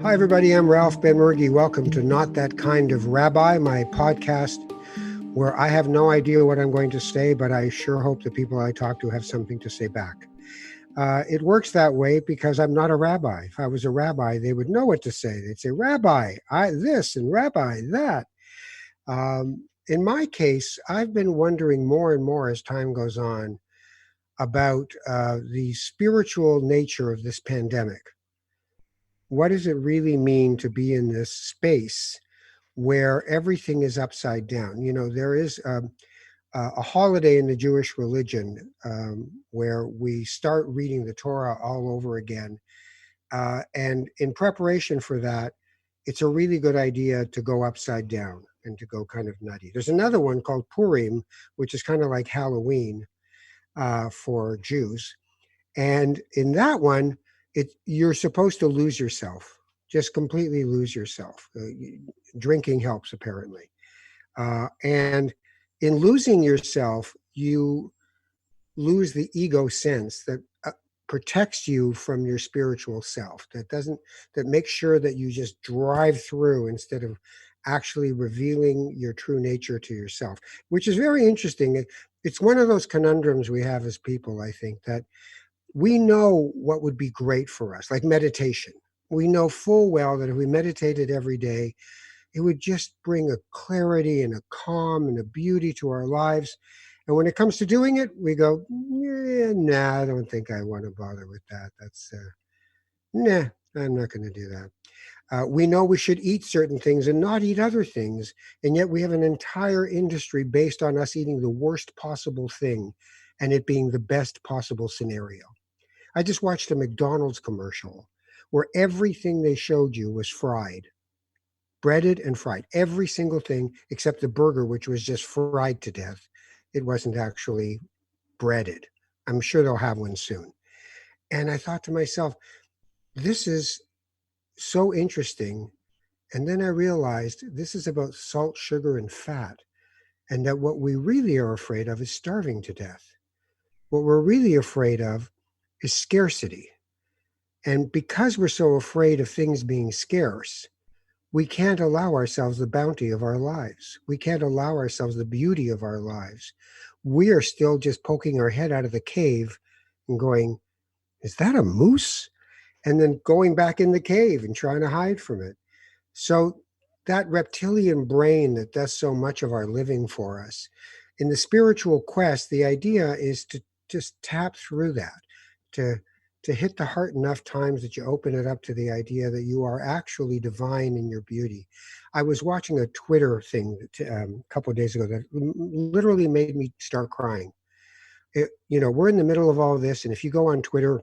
Hi, everybody. I'm Ralph Benmergui. Welcome to Not That Kind of Rabbi, my podcast where I have no idea what I'm going to say, but I sure hope the people I talk to have something to say back. It works that way because I'm not a rabbi. If I was a rabbi, they would know what to say. They'd say, Rabbi, this, and Rabbi, that. In my case, I've been wondering more and more as time goes on about the spiritual nature of this pandemic. What does it really mean to be in this space where everything is upside down? You know, there is a holiday in the Jewish religion where we start reading the Torah all over again. And in preparation for that, it's a really good idea to go upside down and to go kind of nutty. There's another one called Purim, which is kind of like Halloween for Jews. And in that one, you're supposed to lose yourself, just completely lose yourself. Drinking helps, apparently. And in losing yourself, you lose the ego sense that protects you from your spiritual self, that makes sure that you just drive through instead of actually revealing your true nature to yourself, which is very interesting. It's one of those conundrums we have as people, I think, that we know what would be great for us, like meditation. We know full well that if we meditated every day, it would just bring a clarity and a calm and a beauty to our lives. And when it comes to doing it, we go, nah, I don't think I want to bother with that. Nah, I'm not going to do that. We know we should eat certain things and not eat other things. And yet we have an entire industry based on us eating the worst possible thing and it being the best possible scenario. I just watched a McDonald's commercial where everything they showed you was fried, breaded and fried. Every single thing except the burger, which was just fried to death. It wasn't actually breaded. I'm sure they'll have one soon. And I thought to myself, this is so interesting. And then I realized this is about salt, sugar, and fat. And that what we really are afraid of is starving to death. What we're really afraid of is scarcity. And because we're so afraid of things being scarce, we can't allow ourselves the bounty of our lives. We can't allow ourselves the beauty of our lives. We are still just poking our head out of the cave and going, is that a moose? And then going back in the cave and trying to hide from it. So that reptilian brain that does so much of our living for us, in the spiritual quest, the idea is to just tap through that, to hit the heart enough times that you open it up to the idea that you are actually divine in your beauty. I was watching a Twitter thing a couple of days ago that literally made me start crying. We're in the middle of all this, and if you go on Twitter,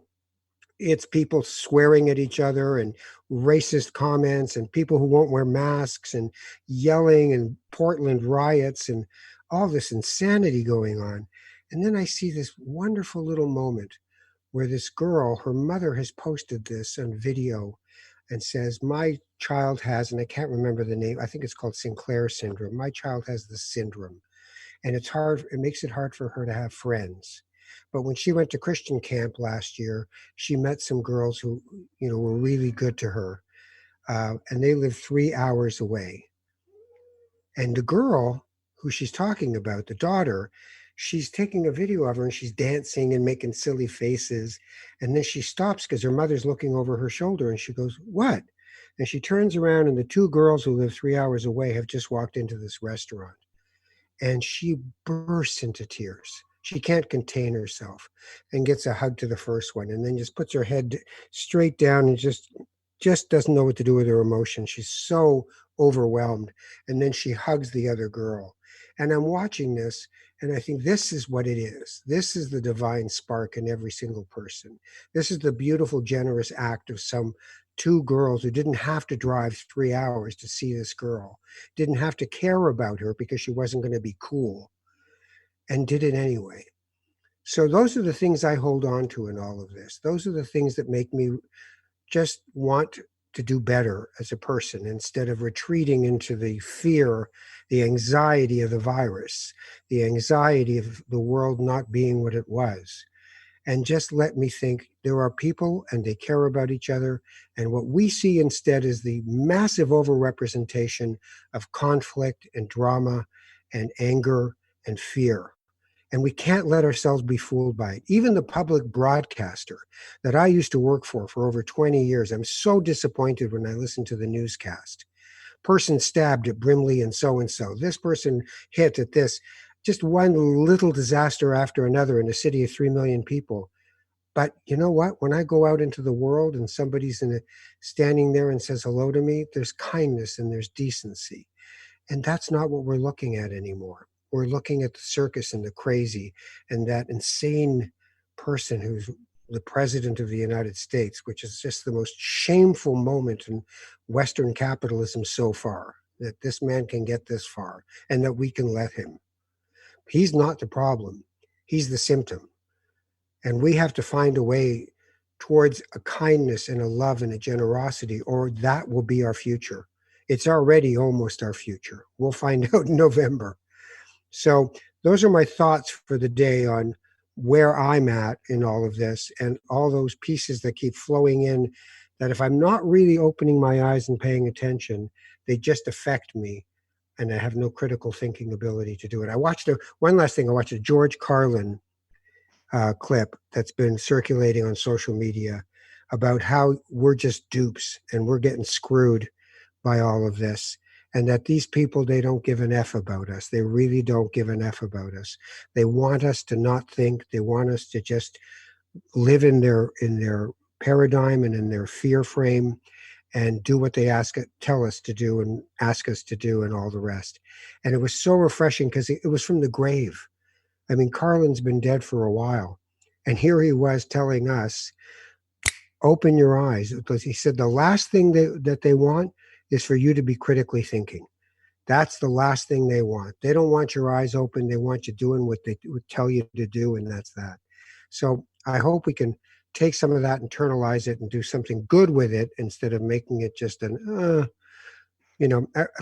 it's people swearing at each other and racist comments and people who won't wear masks and yelling and Portland riots and all this insanity going on. And then I see this wonderful little moment where this girl, her mother has posted this on video and says, my child has, and I can't remember the name, I think it's called Sinclair syndrome. My child has this syndrome. And it makes it hard for her to have friends. But when she went to Christian camp last year, she met some girls who, were really good to her. And they live 3 hours away. And the girl who she's talking about, the daughter, she's taking a video of her and she's dancing and making silly faces. And then she stops because her mother's looking over her shoulder and she goes, what? And she turns around and the two girls who live 3 hours away have just walked into this restaurant. And she bursts into tears. She can't contain herself and gets a hug to the first one and then just puts her head straight down and just doesn't know what to do with her emotion. She's so overwhelmed. And then she hugs the other girl. And I'm watching this and I think this is what it is. This is the divine spark in every single person. This is the beautiful, generous act of some two girls who didn't have to drive 3 hours to see this girl, didn't have to care about her because she wasn't going to be cool, and did it anyway. So those are the things I hold on to in all of this. Those are the things that make me just want to do better as a person instead of retreating into the fear, the anxiety of the virus, the anxiety of the world not being what it was. and just let me think there are people and they care about each other. And what we see instead is the massive overrepresentation of conflict and drama and anger and fear. And we can't let ourselves be fooled by it. Even the public broadcaster that I used to work for over 20 years, I'm so disappointed when I listen to the newscast. Person stabbed at Brimley and so. This person hit at this. Just one little disaster after another in a city of 3 million people. But you know what? When I go out into the world and somebody's standing there and says hello to me, there's kindness and there's decency. And that's not what we're looking at anymore. We're looking at the circus and the crazy and that insane person who's the president of the United States, which is just the most shameful moment in Western capitalism so far, that this man can get this far and that we can let him. He's not the problem. He's the symptom. And we have to find a way towards a kindness and a love and a generosity, or that will be our future. It's already almost our future. We'll find out in November. So those are my thoughts for the day on where I'm at in all of this and all those pieces that keep flowing in, that if I'm not really opening my eyes and paying attention, they just affect me. And I have no critical thinking ability to do it. One last thing, I watched a George Carlin clip that's been circulating on social media about how we're just dupes and we're getting screwed by all of this, and that these people, they don't give an F about us. They really don't give an F about us. They want us to not think. They want us to just live in their paradigm and in their fear frame and do what they tell us to do and ask us to do and all the rest. And it was so refreshing because it was from the grave. I mean, Carlin's been dead for a while. And here he was telling us, open your eyes. Because he said the last thing that they want is for you to be critically thinking. That's the last thing they want. They don't want your eyes open. They want you doing what they would tell you to do, and that's that. So I hope we can take some of that, internalize it, and do something good with it instead of making it just if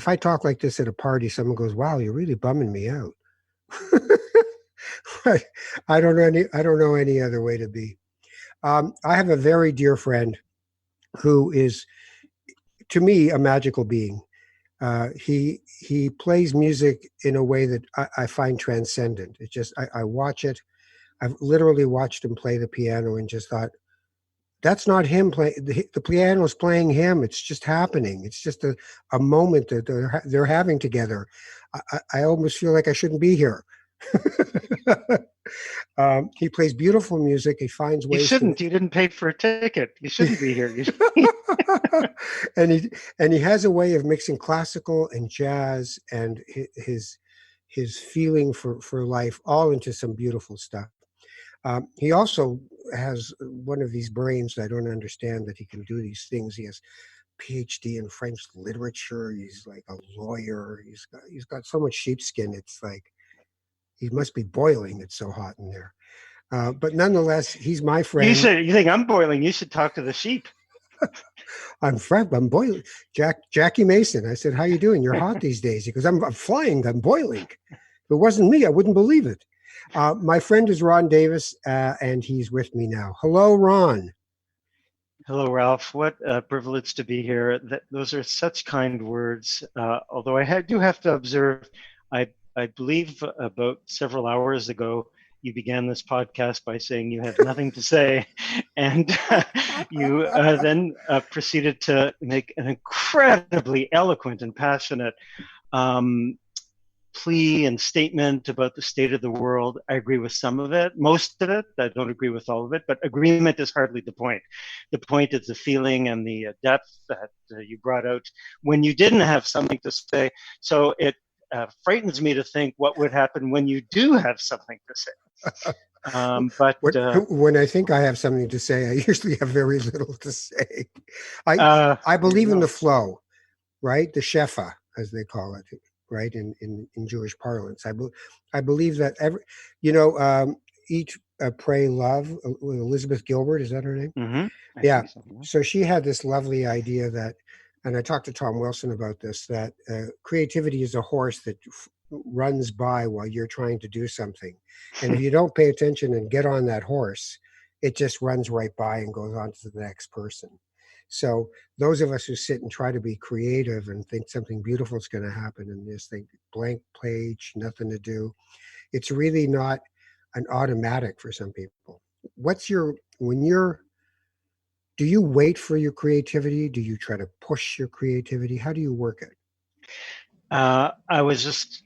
I talk like this at a party, someone goes, wow, you're really bumming me out. I don't know any other way to be. I have a very dear friend who is, to me, a magical being. He plays music in a way that I find transcendent. It's just I watch it. I've literally watched him play the piano and just thought, that's not him playing. The piano's playing him. It's just happening. It's just a moment that they're having together. I almost feel like I shouldn't be here. He plays beautiful music. He finds ways. You shouldn't. You didn't pay for a ticket. You shouldn't be here. and he has a way of mixing classical and jazz and his feeling for life all into some beautiful stuff. He also has one of these brains I don't understand, that he can do these things. He has PhD in French literature. He's like a lawyer. He's got so much sheepskin. It's like he must be boiling. It's so hot in there. But nonetheless, he's my friend. You think I'm boiling? You should talk to the sheep. I'm boiling. Jackie Mason. I said, how you doing? You're hot these days. He goes, I'm flying. I'm boiling. If it wasn't me, I wouldn't believe it. My friend is Ron Davis, and he's with me now. Hello, Ron. Hello, Ralph. What a privilege to be here. Those are such kind words. Although I do have to observe, I believe about several hours ago, you began this podcast by saying you have nothing to say, and you then proceeded to make an incredibly eloquent and passionate plea and statement about the state of the world. I agree with some of it, most of it. I don't agree with all of it, but agreement is hardly the point. The point is the feeling and the depth that you brought out when you didn't have something to say. So it frightens me to think what would happen when you do have something to say. When I think I have something to say, I usually have very little to say. I believe in the flow, right? The shefa, as they call it, right? In Jewish parlance, I believe that eat, pray, love. Elizabeth Gilbert, is that her name? Mm-hmm. Yeah. So she had this lovely idea that, and I talked to Tom Wilson about this, that creativity is a horse that runs by while you're trying to do something. And if you don't pay attention and get on that horse, it just runs right by and goes on to the next person. So those of us who sit and try to be creative and think something beautiful is going to happen and just think blank page, nothing to do, it's really not an automatic for some people. What's your, when you're, do you wait for your creativity? Do you try to push your creativity? How do you work it? I was just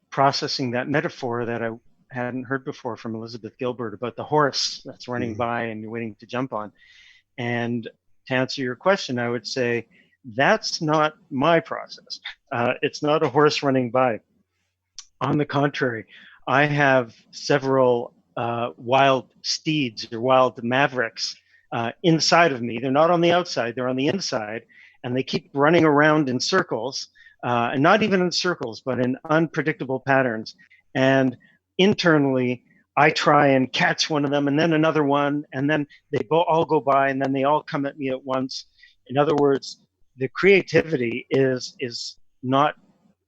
processing that metaphor that I hadn't heard before from Elizabeth Gilbert about the horse that's running by and you're waiting to jump on. And to answer your question, I would say that's not my process. It's not a horse running by. On the contrary, I have several wild steeds or wild mavericks inside of me. They're not on the outside, they're on the inside, and they keep running around in circles, and not even in circles, but in unpredictable patterns. And internally, I try and catch one of them, and then another one, and then they all go by, and then they all come at me at once. In other words, the creativity is not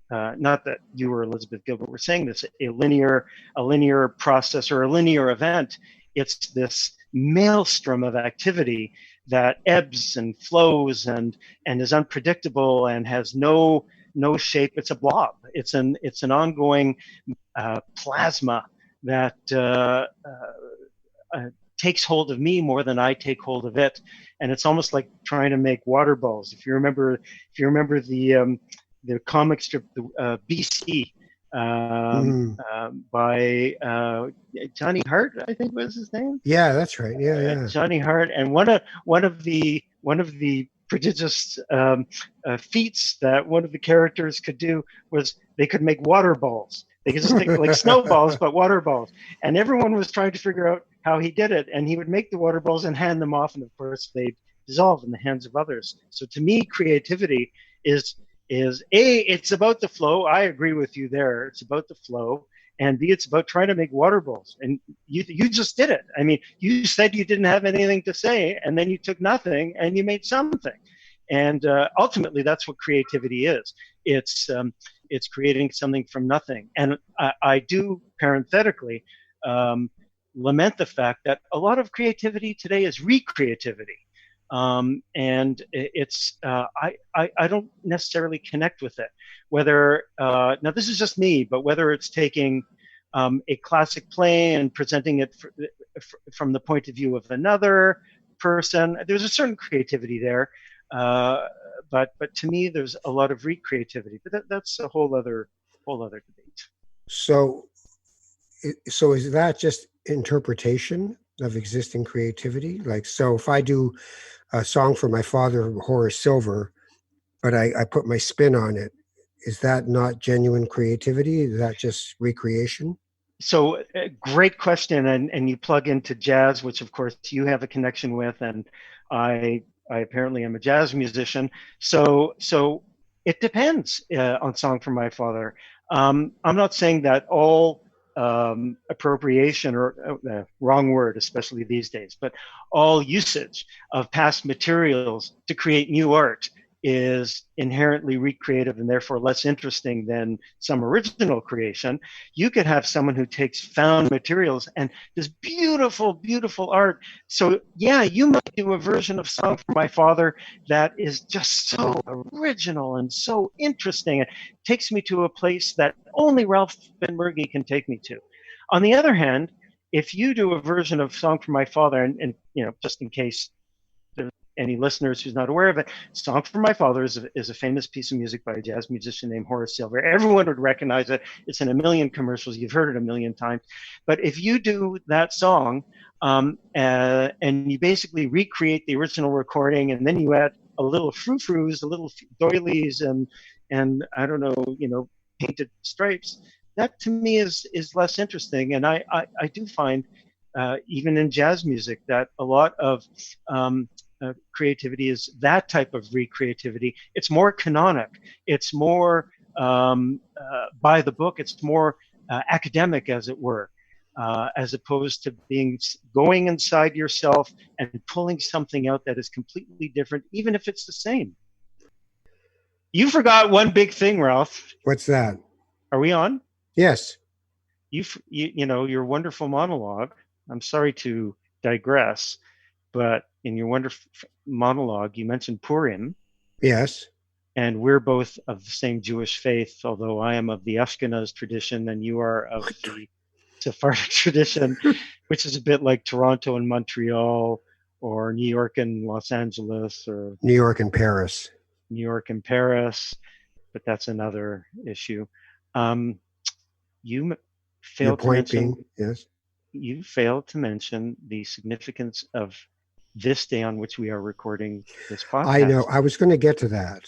that you or Elizabeth Gilbert were saying this, a linear process or a linear event. It's this maelstrom of activity that ebbs and flows and is unpredictable and has no shape. It's a blob. It's an ongoing plasma that takes hold of me more than I take hold of it, and it's almost like trying to make water balls. If you remember the comic strip, BC, by Johnny Hart, I think was his name. Yeah, that's right. Yeah. Johnny Hart, and one of the prodigious feats that one of the characters could do was they could make water balls. They could just make like snowballs, but water balls. And everyone was trying to figure out how he did it. And he would make the water balls and hand them off, and of course they'd dissolve in the hands of others. So to me, creativity is it's about the flow. I agree with you there. It's about the flow. And B, it's about trying to make water balls. And you just did it. I mean, you said you didn't have anything to say, and then you took nothing and you made something. And ultimately, that's what creativity is. It's creating something from nothing. And I do parenthetically lament the fact that a lot of creativity today is recreativity. And it's I don't necessarily connect with it. Whether now this is just me, but whether it's taking a classic play and presenting it from the point of view of another person, there's a certain creativity there. But to me, there's a lot of recreativity. But that's a whole other debate. So is that just interpretation of existing creativity? Like, so if I do a song for my father, Horace Silver, but I put my spin on it, is that not genuine creativity? Is that just recreation? So great question, and you plug into jazz, which of course you have a connection with, and I apparently am a jazz musician. So it depends on Song from My Father. I'm not saying that all appropriation, or wrong word, especially these days, but all usage of past materials to create new art is inherently recreative and therefore less interesting than some original creation. You could have someone who takes found materials and does beautiful, beautiful art. So yeah, you might do a version of Song for My Father that is just so original and so interesting. It takes me to a place that only Ralph Benmergui can take me to. On the other hand, if you do a version of Song for My Father, and just in case any listeners who's not aware of it, Song for My Father is a famous piece of music by a jazz musician named Horace Silver. Everyone would recognize it. It's in a million commercials. You've heard it a million times. But if you do that song and you basically recreate the original recording, and then you add a little frou-frous, a little doilies, and I don't know, painted stripes, that to me is less interesting. And I do find even in jazz music that a lot of creativity is that type of recreativity. It's more canonic. It's more by the book. It's more academic, as it were, as opposed to going inside yourself and pulling something out that is completely different, even if it's the same. You forgot one big thing, Ralph. What's that? Are we on? Yes. Your wonderful monologue. I'm sorry to digress. But in your wonderful monologue, you mentioned Purim. Yes. And we're both of the same Jewish faith, although I am of the Ashkenaz tradition and you are of the Sephardic tradition, which is a bit like Toronto and Montreal, or New York and Los Angeles, or New York and Paris. New York and Paris, but that's another issue. Um, you Your failed to point mention being, yes. you failed to mention the significance of this day on which we are recording this I know. podcast. I was going to get to that.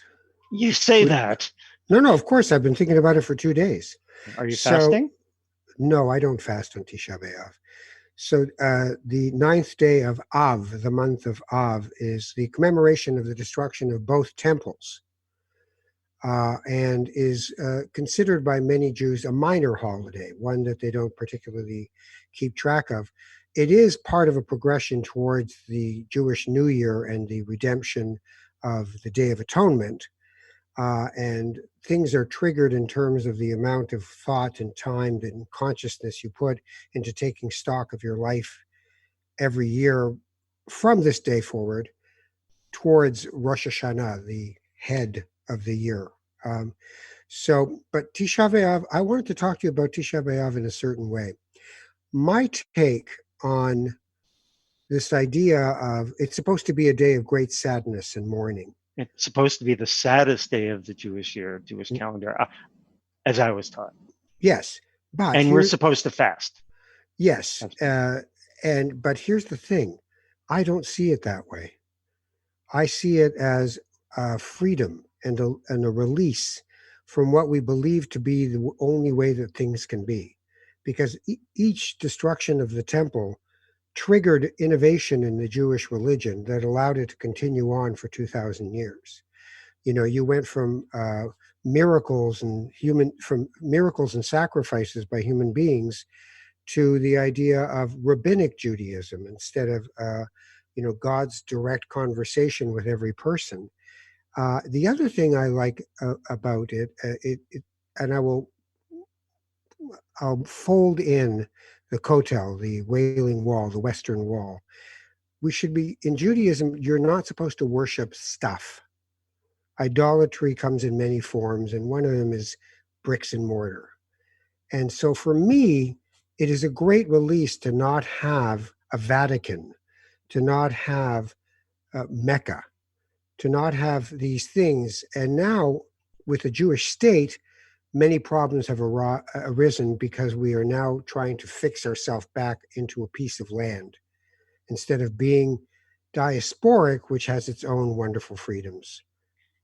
You say that. No, of course. I've been thinking about it for 2 days. Are you So, fasting? no, I don't fast on Tisha B'Av. So, the ninth day of Av, the month of Av, is the commemoration of the destruction of both temples, and is considered by many Jews a minor holiday, one that they don't particularly keep track of. It is part of a progression towards the Jewish New Year and the redemption of the Day of Atonement. And things are triggered in terms of the amount of thought and time and consciousness you put into taking stock of your life every year from this day forward towards Rosh Hashanah, the head of the year. Um, but Tisha B'Av, I wanted to talk to you about Tisha B'Av in a certain way. My take on this idea of it's supposed to be a day of great sadness and mourning. It's supposed to be the saddest day of the Jewish year, Jewish calendar, as I was taught. Yes, but And we're supposed to fast. yes, but here's the thing: I don't see it that way. I see it as freedom and a release from what we believe to be the only way that things can be, because each destruction of the temple triggered innovation in the Jewish religion that allowed it to continue on for 2,000 years. You know, you went from miracles and sacrifices by human beings to the idea of rabbinic Judaism instead of God's direct conversation with every person. The other thing I like about and I'll fold in the Kotel, the Wailing Wall, the Western Wall. We should be in Judaism. You're not supposed to worship stuff. Idolatry comes in many forms, and one of them is bricks and mortar. And so for me, it is a great release to not have a Vatican, to not have Mecca, to not have these things. And now with the Jewish state, many problems have arisen because we are now trying to fix ourselves back into a piece of land instead of being diasporic, which has its own wonderful freedoms.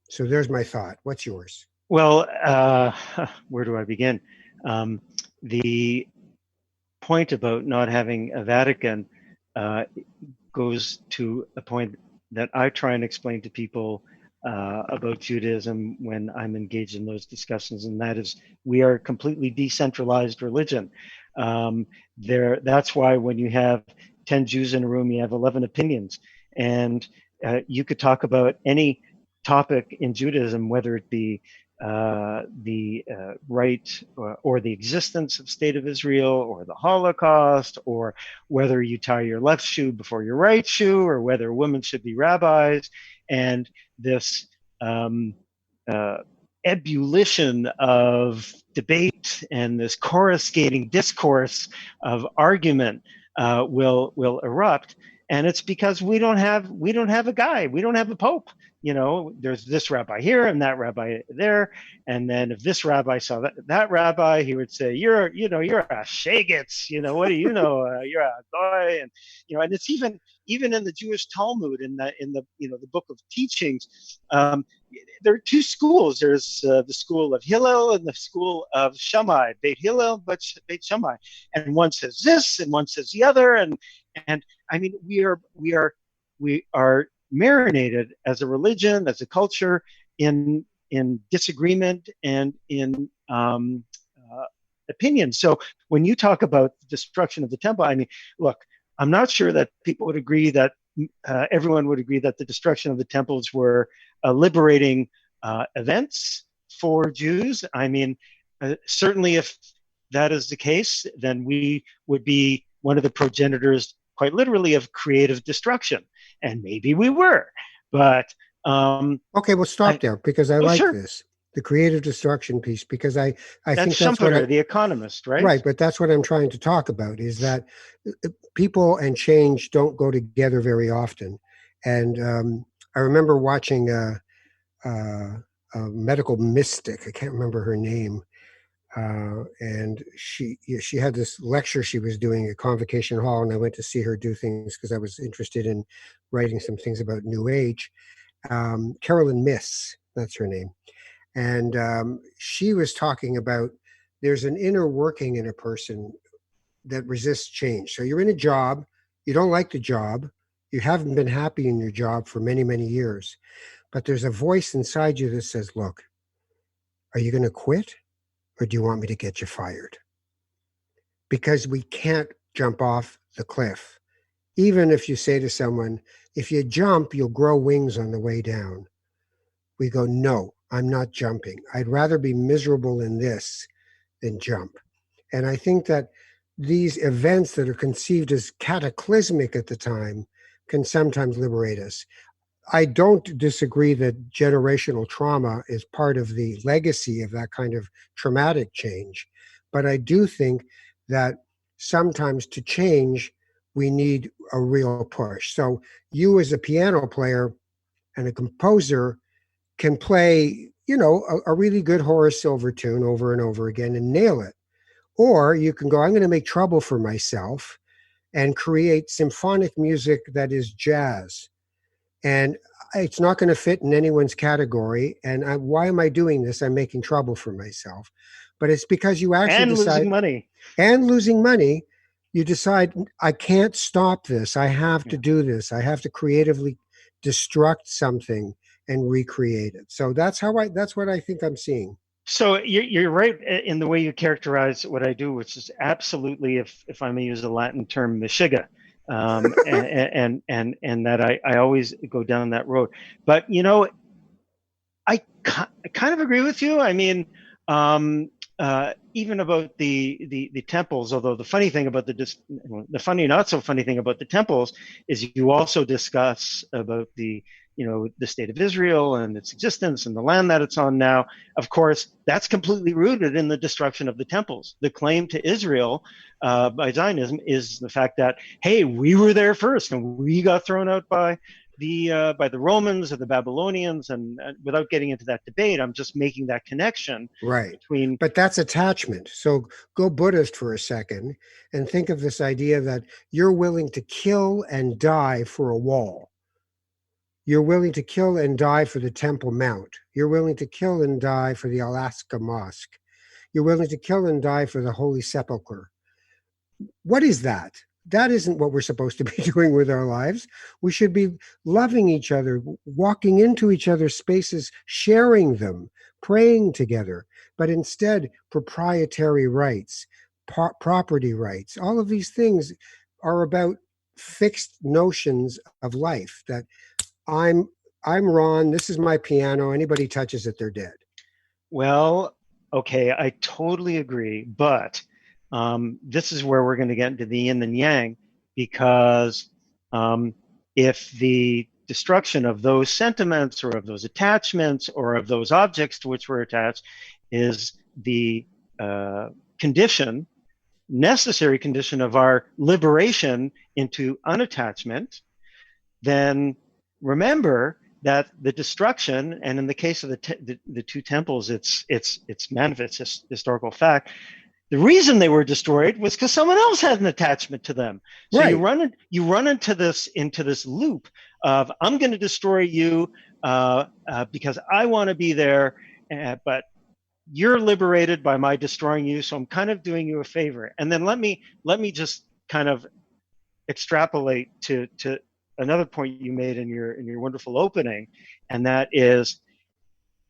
So there's my thought. What's yours? Well, where do I begin? The point about not having a Vatican goes to a point that I try and explain to people about Judaism when I'm engaged in those discussions, and that is we are a completely decentralized religion. That's why when you have 10 Jews in a room, you have 11 opinions, and you could talk about any topic in Judaism, whether it be the right or the existence of State of Israel or the Holocaust, or whether you tie your left shoe before your right shoe, or whether women should be rabbis, and this ebullition of debate and this coruscating discourse of argument will erupt. And it's because we don't have a guy, we don't have a pope. You know, there's this rabbi here and that rabbi there, and then if this rabbi saw that rabbi, he would say, you're a shagitz, what do you know? You're a guy. And and it's even in the Jewish Talmud, in the the book of teachings, there are two schools. There's the school of Hillel and the school of Shammai, Beit Hillel, but Beit Shammai, and one says this and one says the other, and I mean we are marinated as a religion, as a culture, in disagreement and in opinion. So when you talk about the destruction of the temple, I mean, look, I'm not sure that people would agree that everyone would agree that the destruction of the temples were liberating events for Jews. I mean, certainly if that is the case, then we would be one of the progenitors quite literally of creative destruction. And maybe we were, but okay, we'll stop there because I oh, like sure. this, the creative destruction piece, because I That's think that's what I, Schumpeter, the economist, right? right, but that's what I'm trying to talk about is that people and change don't go together very often. And I remember watching a medical mystic. I can't remember her name. And she had this lecture she was doing at Convocation Hall, and I went to see her do things because I was interested in writing some things about New Age. Carolyn Miss, that's her name. And she was talking about there's an inner working in a person that resists change. So you're in a job, you don't like the job, you haven't been happy in your job for many, many years, but there's a voice inside you that says, look, are you going to quit or do you want me to get you fired? Because we can't jump off the cliff. Even if you say to someone, if you jump, you'll grow wings on the way down. We go, no, I'm not jumping. I'd rather be miserable in this than jump. And I think that these events that are conceived as cataclysmic at the time can sometimes liberate us. I don't disagree that generational trauma is part of the legacy of that kind of traumatic change. But I do think that sometimes to change, we need a real push. So you as a piano player and a composer can play, a really good Horace Silver tune over and over again and nail it. Or you can go, I'm going to make trouble for myself and create symphonic music that is jazz. And it's not going to fit in anyone's category. And why am I doing this? I'm making trouble for myself. But it's because you actually And decide, losing money. and losing money, you decide, I can't stop this. I have to Yeah. do this. I have to creatively destruct something and recreate it. So that's what I think I'm seeing. So you're right in the way you characterize what I do, which is absolutely, if I may use a Latin term, mishiga, and that I always go down that road. But I kind of agree with you. I mean, even about the temples. Although the funny thing about the funny not so funny thing about the temples is you also discuss about the state of Israel and its existence and the land that it's on now. Of course, that's completely rooted in the destruction of the temples. The claim to Israel by Zionism is the fact that, hey, we were there first and we got thrown out by the Romans or the Babylonians, and without getting into that debate, I'm just making that connection Right. between. But that's attachment. So go Buddhist for a second and think of this idea that you're willing to kill and die for a wall. You're willing to kill and die for the Temple Mount. You're willing to kill and die for the Alaska Mosque. You're willing to kill and die for the Holy Sepulchre. What is that? That isn't what we're supposed to be doing with our lives. We should be loving each other, walking into each other's spaces, sharing them, praying together. But instead, proprietary rights, property rights, all of these things are about fixed notions of life that I'm I'm Ron, this is my piano, anybody touches it, they're dead. Well, okay, I totally agree, but this is where we're going to get into the yin and yang, because if the destruction of those sentiments or of those attachments or of those objects to which we're attached is the condition, necessary condition of our liberation into unattachment, then remember that the destruction, and in the case of the two temples, it's manifest historical fact. The reason they were destroyed was because someone else had an attachment to them. So Right. you run into this loop of, I'm going to destroy you because I want to be there, but you're liberated by my destroying you. So I'm kind of doing you a favor. And then let me just kind of extrapolate to another point you made in your wonderful opening, and that is,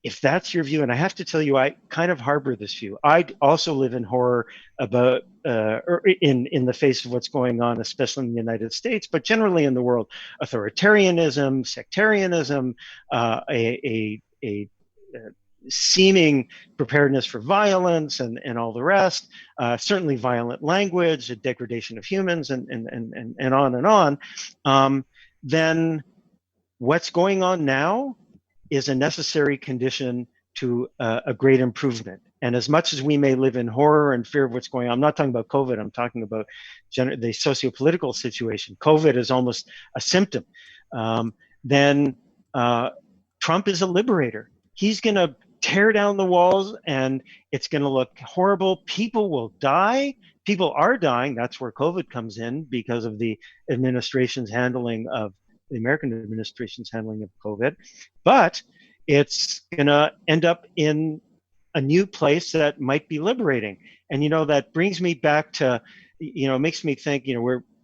if that's your view, and I have to tell you, I kind of harbor this view. I also live in horror about, or in the face of what's going on, especially in the United States, but generally in the world, authoritarianism, sectarianism, a seeming preparedness for violence and all the rest, certainly violent language, a degradation of humans, and on, then what's going on now is a necessary condition to a great improvement. And as much as we may live in horror and fear of what's going on, I'm not talking about COVID, I'm talking about the socio-political situation. COVID is almost a symptom. Then Trump is a liberator. He's going to tear down the walls and it's going to look horrible. People will die. People are dying. That's where COVID comes in because of the administration's handling of the American administration's handling of COVID. But it's going to end up in a new place that might be liberating. And, that brings me back to, makes me think,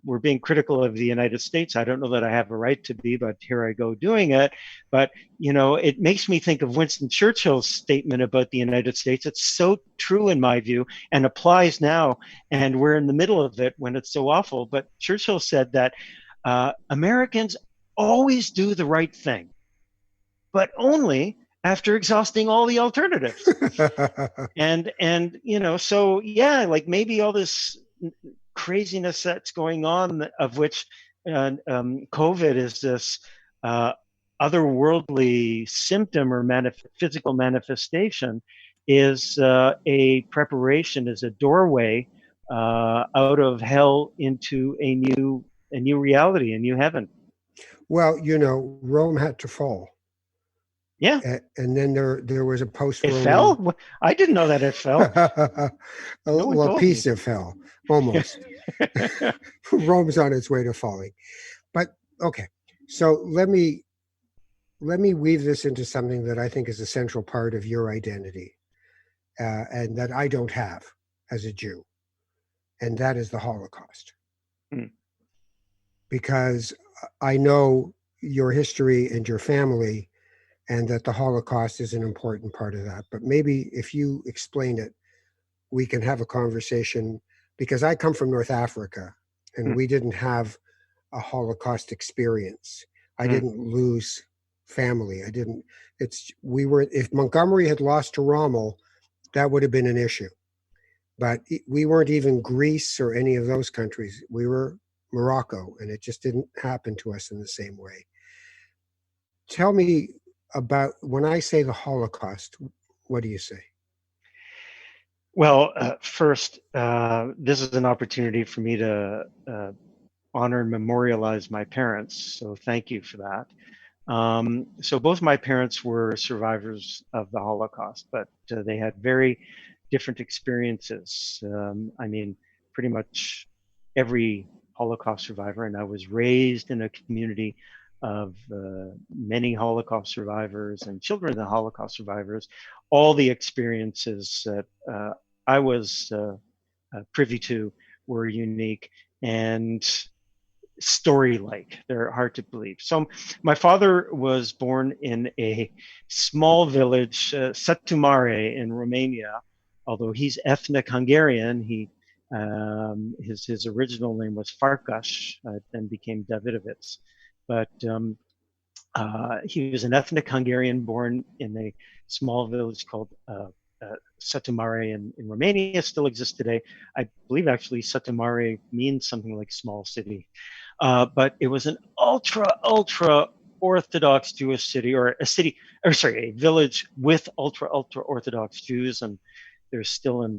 we're being critical of the United States. I don't know that I have a right to be, but here I go doing it. But, it makes me think of Winston Churchill's statement about the United States. It's so true in my view and applies now. And we're in the middle of it when it's so awful. But Churchill said that Americans always do the right thing, but only after exhausting all the alternatives. and so yeah, like maybe all this craziness that's going on, of which COVID is this otherworldly symptom or physical manifestation, is a preparation, is a doorway out of hell into a new reality, a new heaven. Well, Rome had to fall. Yeah. And then there was a post-Roman. It fell? I didn't know that it fell. A piece of fell, almost. Rome's on its way to falling. But okay, so let me weave this into something that I think is a central part of your identity, and that I don't have as a Jew, and that is the Holocaust. Because I know your history and your family, and that the Holocaust is an important part of that. But maybe if you explain it, we can have a conversation, because I come from North Africa and we didn't have a Holocaust experience. I didn't lose family. If Montgomery had lost to Rommel, that would have been an issue. But we weren't even Greece or any of those countries. We were Morocco, and it just didn't happen to us in the same way. Tell me about, when I say the Holocaust, what do you say? Well, first, this is an opportunity for me to honor and memorialize my parents. So thank you for that. So both my parents were survivors of the Holocaust, but they had very different experiences. Pretty much every Holocaust survivor, and I was raised in a community of many Holocaust survivors and children of the Holocaust survivors. All the experiences that I was privy to were unique and story-like. They're hard to believe. So my father was born in a small village, Satu Mare in Romania. Although he's ethnic Hungarian, his original name was Farkas, then became Davidovits. But he was an ethnic Hungarian born in a small village called Satu Mare in Romania. Still exists today. I believe actually Satu Mare means something like small city. But it was an ultra Orthodox Jewish city, or a village with ultra Orthodox Jews. And there's still a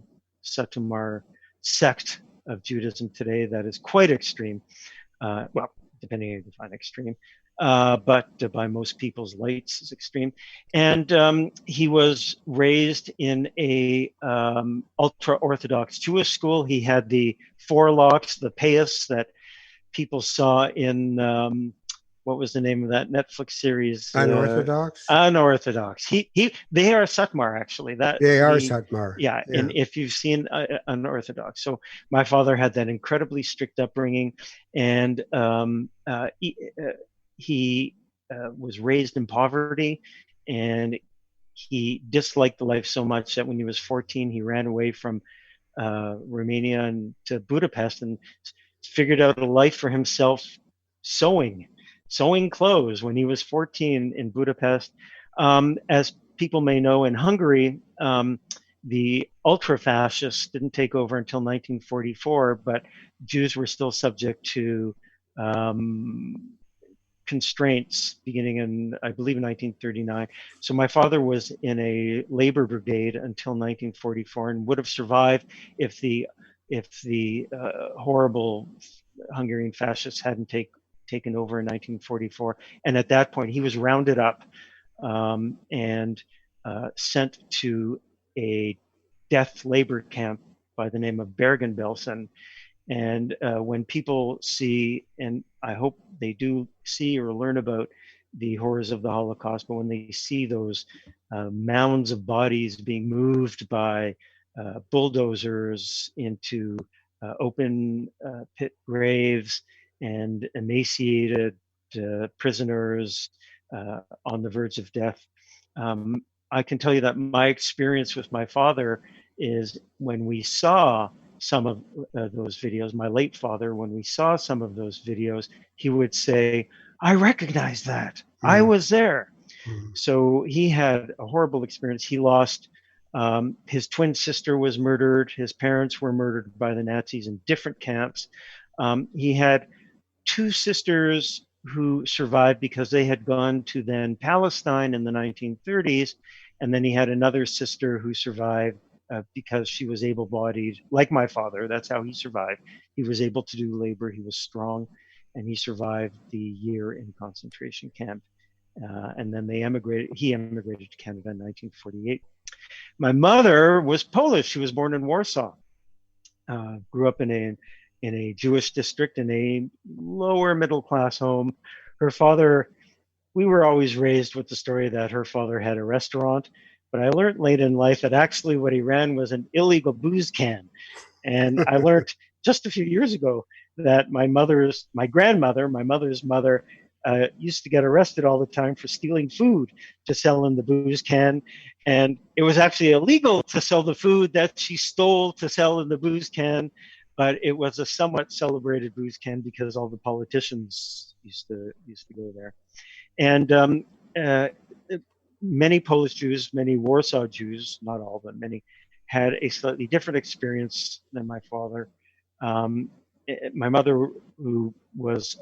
Satu Mare sect of Judaism today that is quite extreme. Well, depending on how you define extreme, but by most people's lights is extreme. And he was raised in a ultra-Orthodox Jewish school. He had the forelocks, the payas that people saw in, what was the name of that Netflix series? Unorthodox? Unorthodox. They are Satmar, actually. They are Satmar. Yeah, and if you've seen Unorthodox. So my father had that incredibly strict upbringing, and he was raised in poverty, and he disliked the life so much that when he was 14, he ran away from Romania and to Budapest and figured out a life for himself sewing clothes when he was 14 in Budapest. As people may know, in Hungary, the ultra-fascists didn't take over until 1944, but Jews were still subject to constraints beginning in, I believe, 1939. So my father was in a labor brigade until 1944 and would have survived if the horrible Hungarian fascists hadn't taken over in 1944. And at that point, he was rounded up and sent to a death labor camp by the name of Bergen-Belsen. And when people see, and I hope they do see or learn about the horrors of the Holocaust, but when they see those mounds of bodies being moved by bulldozers into open pit graves and emaciated prisoners on the verge of death, I can tell you that my experience with my father is when we saw some of those videos, my late father, when we saw some of those videos, he would say, I recognize that. I was there. So he had a horrible experience. He lost, his twin sister was murdered. His parents were murdered by the Nazis in different camps. He had two sisters who survived because they had gone to then Palestine in the 1930s. And then he had another sister who survived because she was able-bodied, like my father. That's how he survived. He was able to do labor. He was strong, and he survived the year in concentration camp. And then they emigrated. He emigrated to Canada in 1948. My mother was Polish. She was born in Warsaw. Grew up in a Jewish district in a lower middle class home. Her father, we were always raised with the story that her father had a restaurant, but I learned late in life that actually what he ran was an illegal booze can. And I learned just a few years ago that my mother's mother, used to get arrested all the time for stealing food to sell in the booze can. And it was actually illegal to sell the food that she stole to sell in the booze can, but it was a somewhat celebrated booze can because all the politicians used to go there. And many Polish Jews, many Warsaw Jews, not all, but many, had a slightly different experience than my father. My mother, who was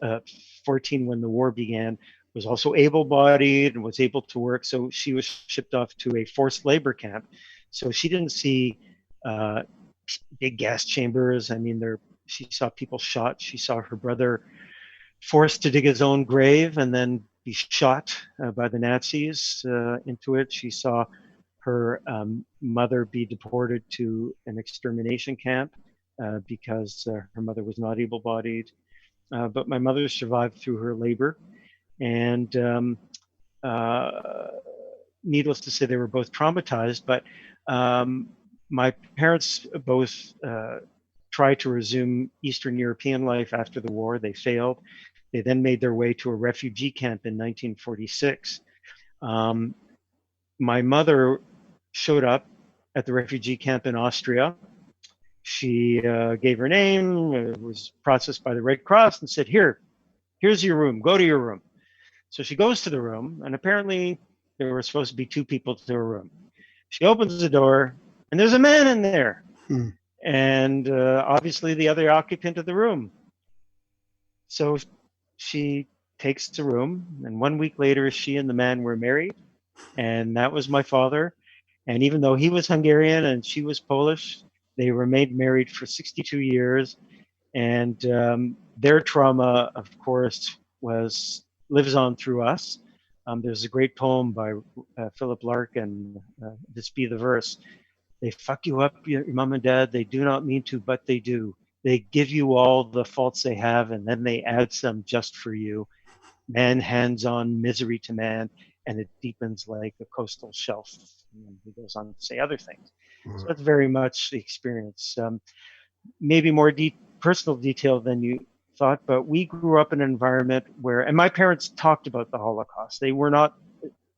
14 when the war began, was also able-bodied and was able to work. So she was shipped off to a forced labor camp. So she didn't see big gas chambers. I mean, she saw people shot. She saw her brother forced to dig his own grave and then be shot by the Nazis into it. She saw her mother be deported to an extermination camp because her mother was not able-bodied. But my mother survived through her labor. And needless to say, they were both traumatized. But my parents both tried to resume Eastern European life after the war. They failed. They then made their way to a refugee camp in 1946. My mother showed up at the refugee camp in Austria. She gave her name, was processed by the Red Cross, and said, here's your room, go to your room. So she goes to the room, and apparently there were supposed to be two people to her room. She opens the door, and there's a man in there, and obviously the other occupant of the room. So she takes the room, and 1 week later, she and the man were married, and that was my father. And even though he was Hungarian and she was Polish, they remained married for 62 years. And their trauma, of course, lives on through us. There's a great poem by Philip Larkin, This Be the Verse. They fuck you up, your mom and dad. They do not mean to, but they do. They give you all the faults they have, and then they add some just for you. Man hands on misery to man, and it deepens like a coastal shelf. And he goes on to say other things. So that's very much the experience. Maybe more personal detail than you thought, but we grew up in an environment where, and my parents talked about the Holocaust. They were not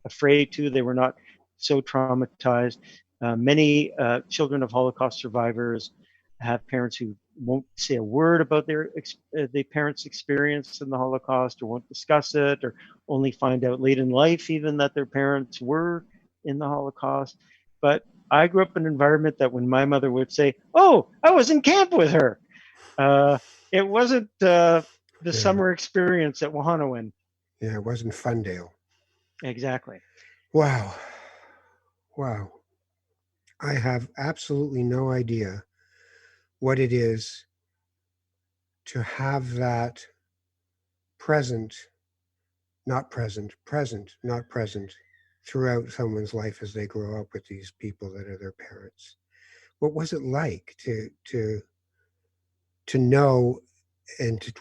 afraid to, they were not so traumatized. Many children of Holocaust survivors have parents who won't say a word about their parents' experience in the Holocaust, or won't discuss it, or only find out late in life even that their parents were in the Holocaust, but I grew up in an environment that when my mother would say, "Oh, I was in camp with her," uh, it wasn't the Yeah. summer experience at Wahanawan. Yeah. It wasn't Fundale. Exactly. Wow. Wow. I have absolutely no idea what it is to have that present, not present, present, not present throughout someone's life as they grow up with these people that are their parents. What was it like to know and to,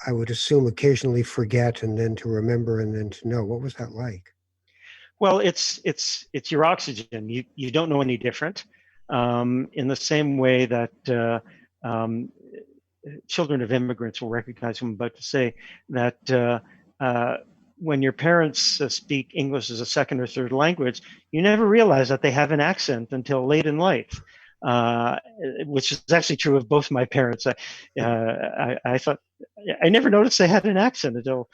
I would assume, occasionally forget and then to remember and then to know? What was that like? Well, it's your oxygen. You don't know any different. In the same way that children of immigrants will recognize what I'm about to say, that uh, when your parents speak English as a second or third language, you never realize that they have an accent until late in life, uh, which is actually true of both my parents. I thought I never noticed they had an accent until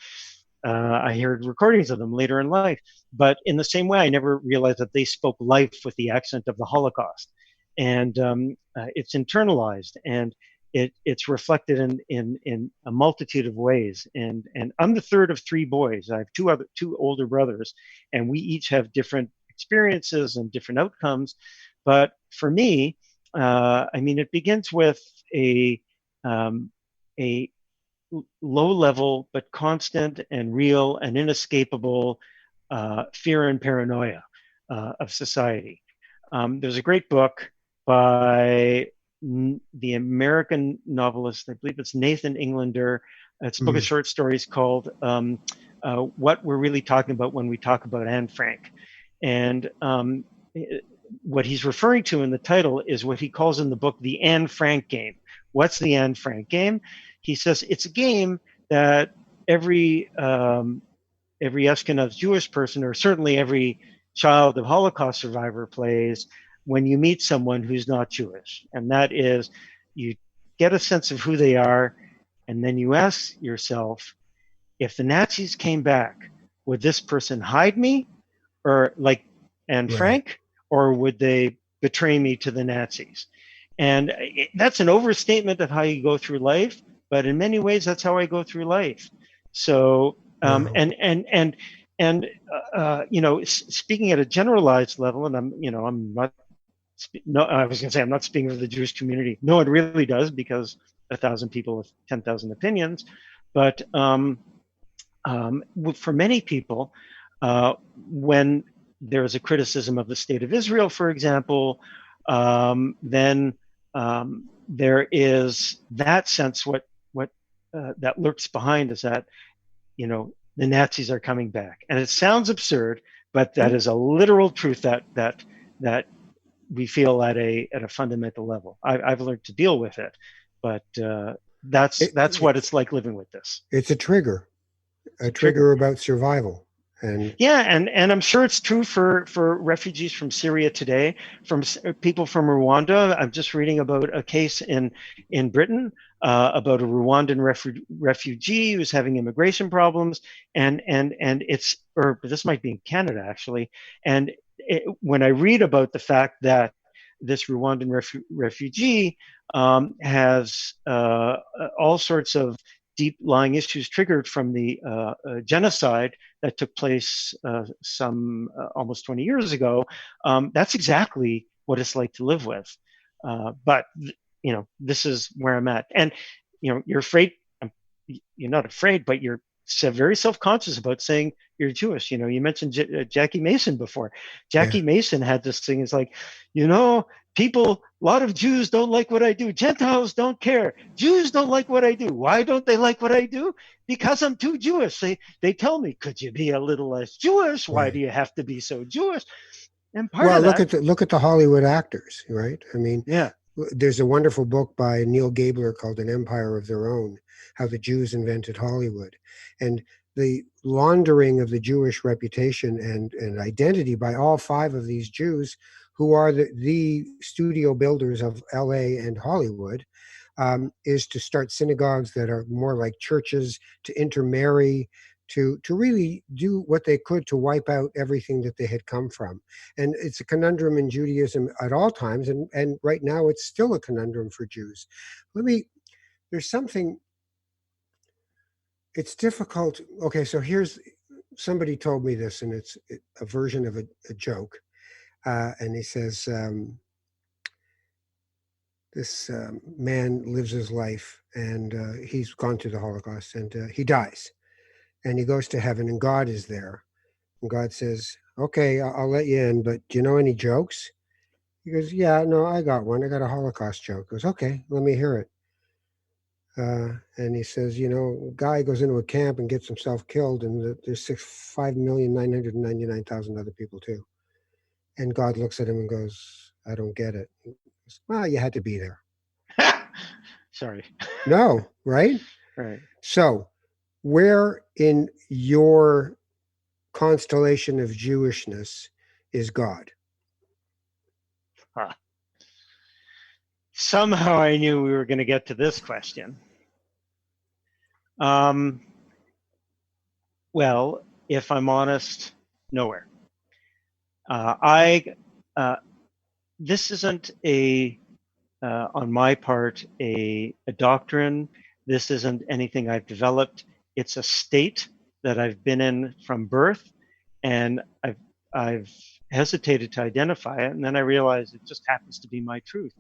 I heard recordings of them later in life. But in the same way, I never realized that they spoke life with the accent of the Holocaust. And it's internalized and it's reflected in a multitude of ways. And I'm the third of three boys. I have two older brothers, and we each have different experiences and different outcomes. But for me, I mean, it begins with um, a low level but constant and real and inescapable fear and paranoia of society. There's a great book by the American novelist, I believe it's Nathan Englander. It's a book of Mm, short stories called What We're Really Talking About When We Talk About Anne Frank. And what he's referring to in the title is what he calls in the book the Anne Frank game. What's the Anne Frank game? He says it's a game that every every Ashkenaz Jewish person, or certainly every child of Holocaust survivor, plays when you meet someone who's not Jewish, and that is you get a sense of who they are, and then you ask yourself, if the Nazis came back, would this person hide me, or like Anne right. Frank, or would they betray me to the Nazis? And that's an overstatement of how you go through life, but in many ways, that's how I go through life. So, Wow. and you know, speaking at a generalized level, and I'm not. No, I was going to say I'm not speaking for the Jewish community. No one really does, because 1,000 people with 10,000 opinions. But for many people, when there's a criticism of the state of Israel, for example, then there is that sense. What that lurks behind is that the Nazis are coming back, and it sounds absurd, but that is a literal truth that we feel at a fundamental level. I've learned to deal with it, but that's what it's like living with this. It's It's a a trigger. trigger about survival. And Yeah, and I'm sure it's true for refugees from Syria today, from people from Rwanda. I'm just reading about a case in Britain about a Rwandan refugee who's having immigration problems, and it's, or this might be in Canada actually. And when I read about the fact that this Rwandan refugee has all sorts of deep lying issues triggered from the genocide that took place some almost 20 years ago, that's exactly what it's like to live with. But this is where I'm at, and you're afraid. You're not afraid, but you're very self-conscious about saying you're Jewish. You mentioned Jackie Mason before. yeah, Jackie Mason had this thing. It's like, people, a lot of Jews don't like what I do. Gentiles don't care. Jews don't like what I do. Why don't they like what I do? Because I'm too Jewish. They tell me, could you be a little less Jewish? Why do right. you have to be so Jewish? And part Well, of that, look at the Hollywood actors, right? I mean, yeah, there's a wonderful book by Neil Gabler called An Empire of Their Own, How the Jews Invented Hollywood. And the laundering of the Jewish reputation and identity by all five of these Jews, who are the studio builders of LA and Hollywood, is to start synagogues that are more like churches, to intermarry, to really do what they could to wipe out everything that they had come from. And it's a conundrum in Judaism at all times, and right now it's still a conundrum for Jews. There's something, it's difficult. Okay, so here's, somebody told me this, and it's a version of a joke. And he says, this man lives his life, and he's gone through the Holocaust, and he dies. And he goes to heaven, and God is there. And God says, okay, I'll let you in, but do you know any jokes? He goes, yeah, no, I got one. I got a Holocaust joke. He goes, okay, let me hear it. And he says, a guy goes into a camp and gets himself killed, and there's 5,999,000 other people too. And God looks at him and goes, I don't get it. He goes, well, you had to be there. Sorry. No, right? Right. So, where in your constellation of Jewishness is God? Somehow I knew we were going to get to this question. Well, if I'm honest, nowhere. This isn't on my part, a doctrine. This isn't anything I've developed. It's a state that I've been in from birth, and I've hesitated to identify it, and then I realized it just happens to be my truth.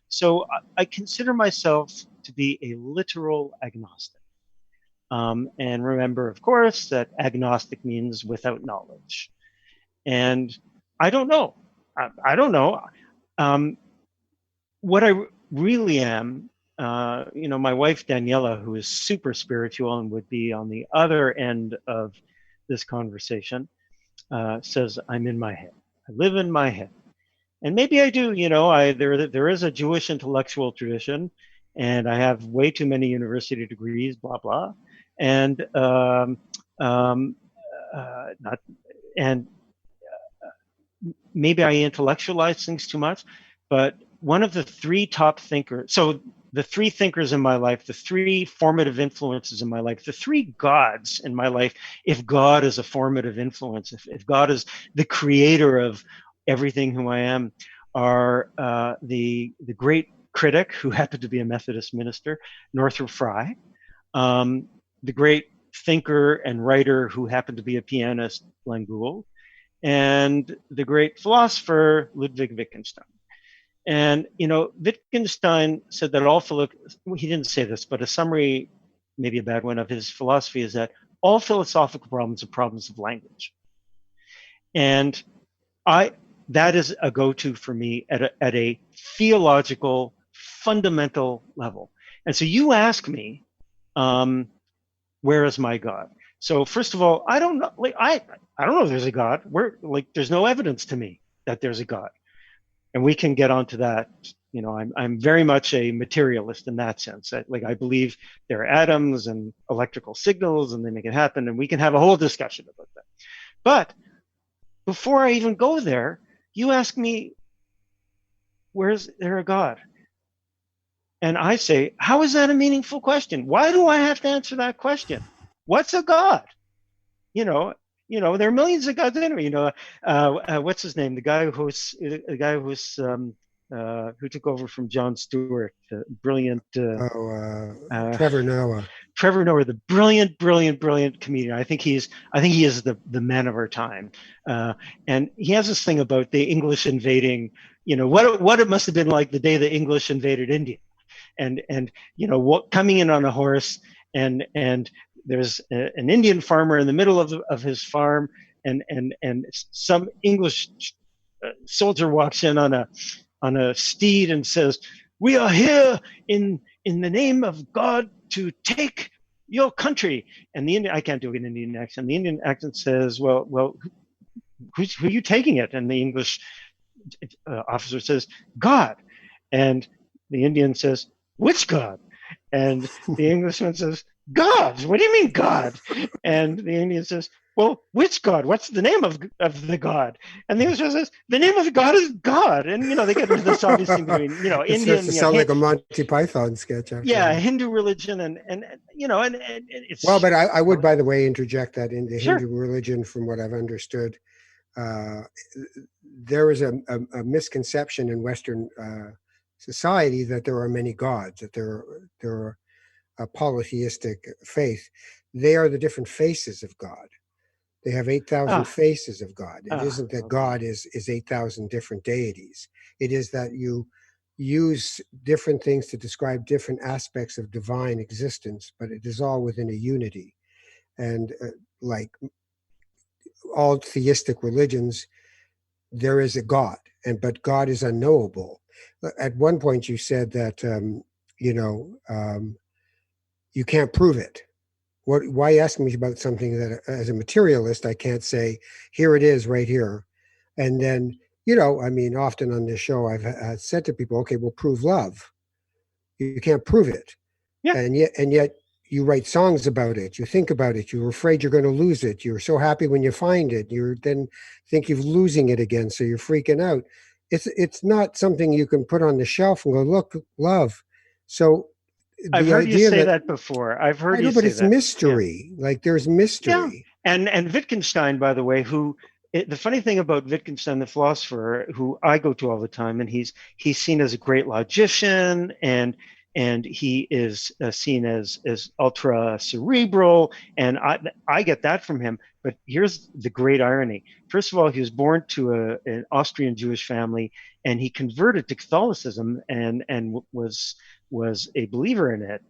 So I consider myself to be a literal agnostic. And remember, of course, that agnostic means without knowledge. And I don't know. I don't know. What I really am, my wife, Daniela, who is super spiritual and would be on the other end of this conversation, says, I'm in my head. I live in my head. And maybe I do, there is a Jewish intellectual tradition, and I have way too many university degrees, blah, blah. And maybe I intellectualize things too much, but one of the three top thinkers, so the three thinkers in my life, the three formative influences in my life, the three gods in my life, if God is a formative influence, if God is the creator of everything who I am, are the great critic, who happened to be a Methodist minister, Northrop Frye, the great thinker and writer who happened to be a pianist, Glenn Gould, and the great philosopher, Ludwig Wittgenstein. And, Wittgenstein said that he didn't say this, but a summary, maybe a bad one, of his philosophy is that all philosophical problems are problems of language. And that is a go-to for me at a theological, fundamental level. And so you ask me, where is my God? So first of all, I don't know. I don't know if there's a God. There's no evidence to me that there's a God, and we can get onto that. I'm very much a materialist in that sense. I believe there are atoms and electrical signals, and they make it happen, and we can have a whole discussion about that. But before I even go there, you ask me, where's there a God? And I say, how is that a meaningful question? Why do I have to answer that question? What's a God? There are millions of gods anyway. What's his name? The guy who took over from Jon Stewart, brilliant. Trevor Noah. Trevor Noah, the brilliant comedian. I think he is the man of our time. And he has this thing about the English invading. What it must have been like the day the English invaded India. And coming in on a horse, and there's an Indian farmer in the middle of his farm, and some English soldier walks in on a steed and says, "We are here in the name of God to take your country." And the Indian, I can't do an Indian accent. The Indian accent says, "Well, who are you taking it?" And the English officer says, "God." And the Indian says, "Which God?" And the Englishman says, "God. What do you mean God?" And the Indian says, well, which God? What's the name of the God? And the answer says, the name of the God is God. And, they get into this obvious thing between, It starts to Indian, sound like a Monty Python sketch after a yeah, while. Hindu religion and Well, it's but I would, by the way, interject that in the sure. Hindu religion, from what I've understood, uh, there is a misconception in Western society that there are many gods, that there are a polytheistic faith. They are the different faces of God. They have 8,000 Ah, faces of God. It isn't that okay. God is 8,000 different deities. It is that you use different things to describe different aspects of divine existence, but it is all within a unity. And like all theistic religions, there is a God, but God is unknowable. At one point, you said that you know you can't prove it. Why ask me about something that, as a materialist, I can't say, here it is right here. And then, I mean, often on this show, I've said to people, okay, we'll prove love. You can't prove it. Yeah, And yet you write songs about it. You think about it. You're afraid you're going to lose it. You're so happy when you find it. You then think you're losing it again. So you're freaking out. It's not something you can put on the shelf and go, look, love. So I've the heard you idea say that, that before. I've heard I you know, but say it's that. Yeah. mystery. Like there's Yeah, mystery. and Wittgenstein, by the way, the funny thing about Wittgenstein, the philosopher, who I go to all the time, and he's seen as a great logician, and he is seen as ultra cerebral, and I get that from him. But here's the great irony. First of all, he was born to an Austrian Jewish family, and he converted to Catholicism, and was a believer in it,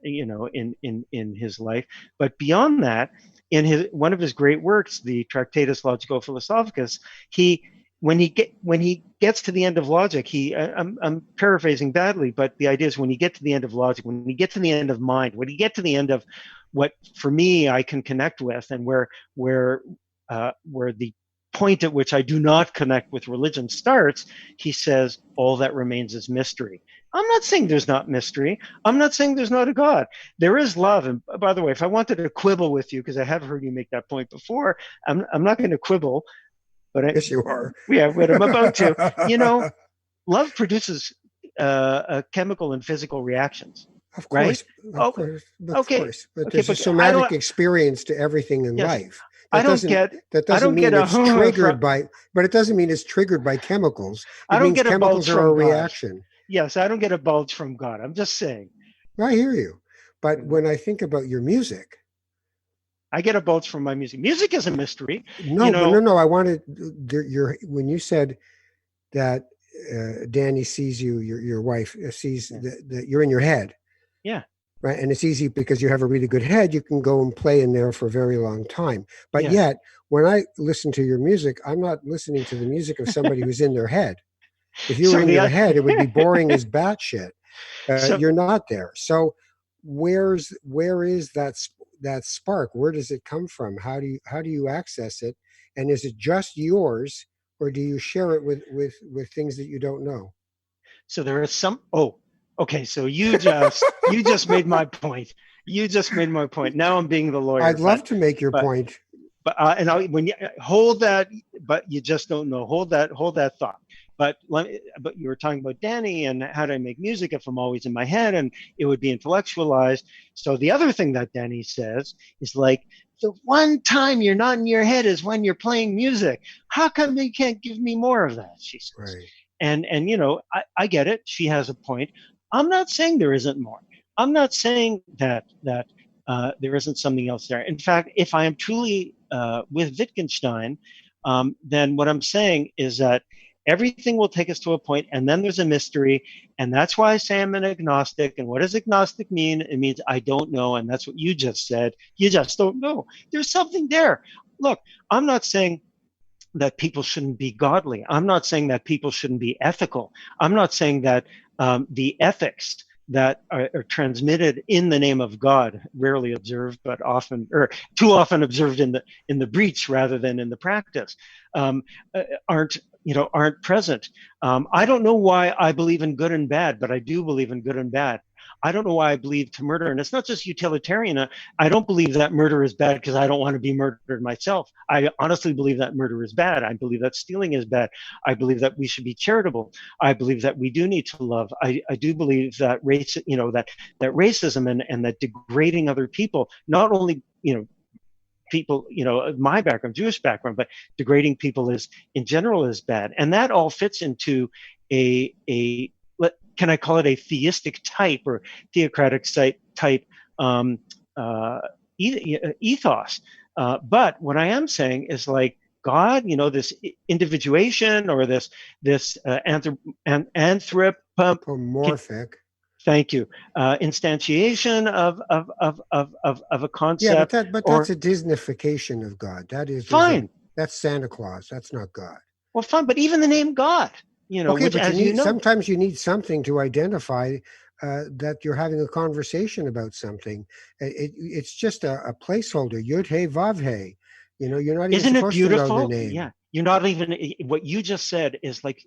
in his life. But beyond that, in one of his great works, the Tractatus Logico Philosophicus, he when he gets to the end of logic, I'm paraphrasing badly, but the idea is when you get to the end of logic, when you get to the end of mind, when you get to the end of what for me I can connect with, and where the point at which I do not connect with religion starts, he says all that remains is mystery. I'm not saying there's not mystery. I'm not saying there's not a God. There is love. And by the way, if I wanted to quibble with you, because I have heard you make that point before, I'm not going to quibble, Yes, you are. yeah, but I'm about to. You know, love produces chemical and physical reactions, Of right? course, of Oh, course, of okay, course. But okay, there's a but I somatic don't. experience to everything in Yes, life. I That don't doesn't get. that I doesn't don't get mean it's a. triggered by. But it doesn't mean it's triggered by chemicals. I It don't means get a chemicals bulge are a from God. reaction. Yes, I don't get a bulge from God. I'm just saying. I hear you. But Mhm. when I think about your music, I get a bulge from my music. Music is a mystery. You no, but no, know. no. I wanted your when you said that Danny sees you, your wife sees Yeah. that you're in your head. Yeah. Right, and it's easy because you have a really good head. You can go and play in there for a very long time. But Yeah. yet, when I listen to your music, I'm not listening to the music of somebody who's in their head. If you were So in your the head, it would be boring as batshit. so You're not there. So where is that spark? Where does it come from? How do you access it? And is it just yours, or do you share it with things that you don't know? so there is some. Oh, okay. So you just made my point. You just made my point. Now I'm being the lawyer, I'd love to make your but point. and when you hold that, but you just don't know. Hold that thought. But you were talking about Danny and how do I make music if I'm always in my head and it would be intellectualized. So the other thing that Danny says is like the one time you're not in your head is when you're playing music. How come you can't give me more of that? She says. Right. And I get it. She has a point. I'm not saying there isn't more. I'm not saying that there isn't something else there. In fact, if I am truly with Wittgenstein, then what I'm saying is that everything will take us to a point, and then there's a mystery, and that's why I say I'm an agnostic. And what does agnostic mean? It means I don't know, and that's what you just said. You just don't know. There's something there. Look, I'm not saying that people shouldn't be godly. I'm not saying that people shouldn't be ethical. I'm not saying that the ethics that are transmitted in the name of God, rarely observed, but often, or too often observed in the breach rather than in the practice, um, aren't aren't present. I don't know why I believe in good and bad, but I do believe in good and bad. I don't know why I believe to murder. And it's not just utilitarian. I don't believe that murder is bad because I don't want to be murdered myself. I honestly believe that murder is bad. I believe that stealing is bad. I believe that we should be charitable. I believe that we do need to love. I do believe that that racism and that degrading other people, not only, people, my background, Jewish background, but degrading people is in general is bad. And that all fits into a can I call it a theistic type or theocratic type um, uh, ethos. But what I am saying is like God, this individuation or this Anthropomorphic. thank you, instantiation of a Yeah, but concept, that's or a Disneyfication of God. fine. That's Santa Claus. That's not God. Well, fine, but even the name God, Okay, which, but as you know, sometimes you need something to identify that you're having a conversation about something. It's just a placeholder. Yud Hey Vav Hey. You're not even isn't it supposed to know the beautiful? name. Yeah, you're not even. What you just said is like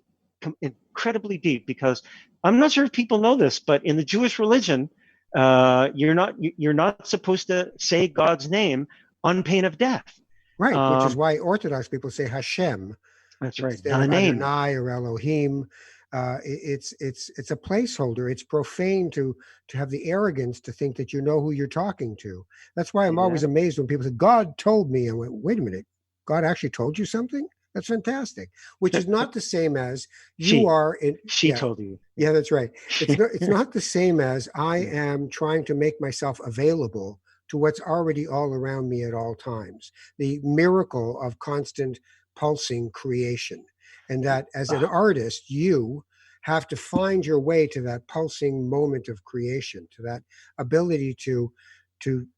incredibly deep, because I'm not sure if people know this, but in the Jewish religion, you're not supposed to say God's name on pain of death. Right, which is Um, why Orthodox people say Hashem that's right, instead the of name. Adonai or Elohim. It's a placeholder. It's profane to have the arrogance to think that you know who you're talking to. That's why I'm always Yeah, amazed when people say, God told me. I went, wait a minute, God actually told you something? That's fantastic. Which is not the same as you she are in. she Yeah, told you. yeah, that's right. It's not the same as I Yeah. am trying to make myself available to what's already all around me at all times. The miracle of constant pulsing creation. And that as an artist, you have to find your way to that pulsing moment of creation, to that ability to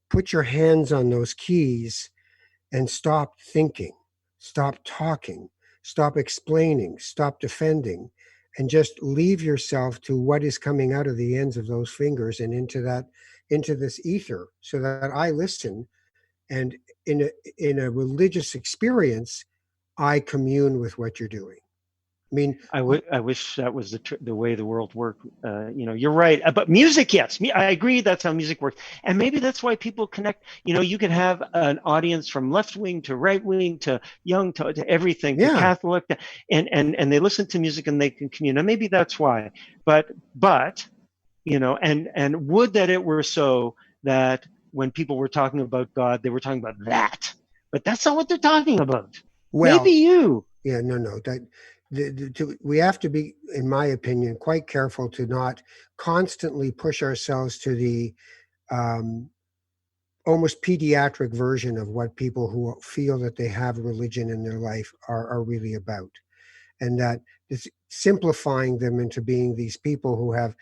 put your hands on those keys and stop thinking, stop talking, stop explaining, stop defending, and just leave yourself to what is coming out of the ends of those fingers and into this ether, so that I listen, and in a religious experience, I commune with what you're doing. I mean, I wish that was the way the world worked. You're right. But music, yes, I agree. That's how music works, and maybe that's why people connect. You can have an audience from left wing to right wing to young to everything, to yeah. Catholic, and they listen to music and they can commune. And maybe that's why. But and would that it were so that when people were talking about God, they were talking about that. But that's not what they're talking about. Maybe Well, you. yeah, no. We have to be, in my opinion, quite careful to not constantly push ourselves to the um, almost pediatric version of what people who feel that they have religion in their life are really about. And that it's simplifying them into being these people who have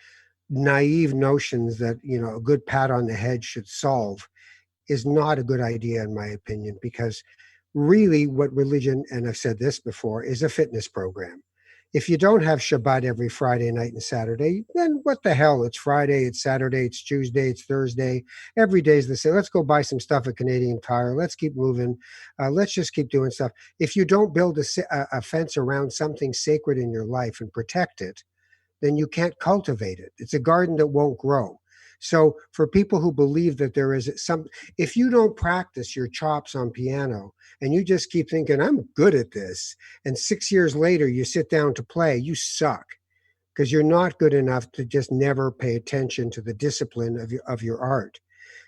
naive notions that, a good pat on the head should solve, is not a good idea, in my opinion, because really what religion, and I've said this before, is a fitness program. If you don't have Shabbat every Friday night and Saturday, then what the hell? It's Friday, it's Saturday, it's Tuesday, it's Thursday. Every day is the same. Let's go buy some stuff at Canadian Tire. Let's keep moving. Let's just keep doing stuff. If you don't build a fence around something sacred in your life and protect it, then you can't cultivate it. It's a garden that won't grow. So for people who believe that there is if you don't practice your chops on piano and you just keep thinking, I'm good at this, and 6 years later you sit down to play, you suck, because you're not good enough to just never pay attention to the discipline of your art.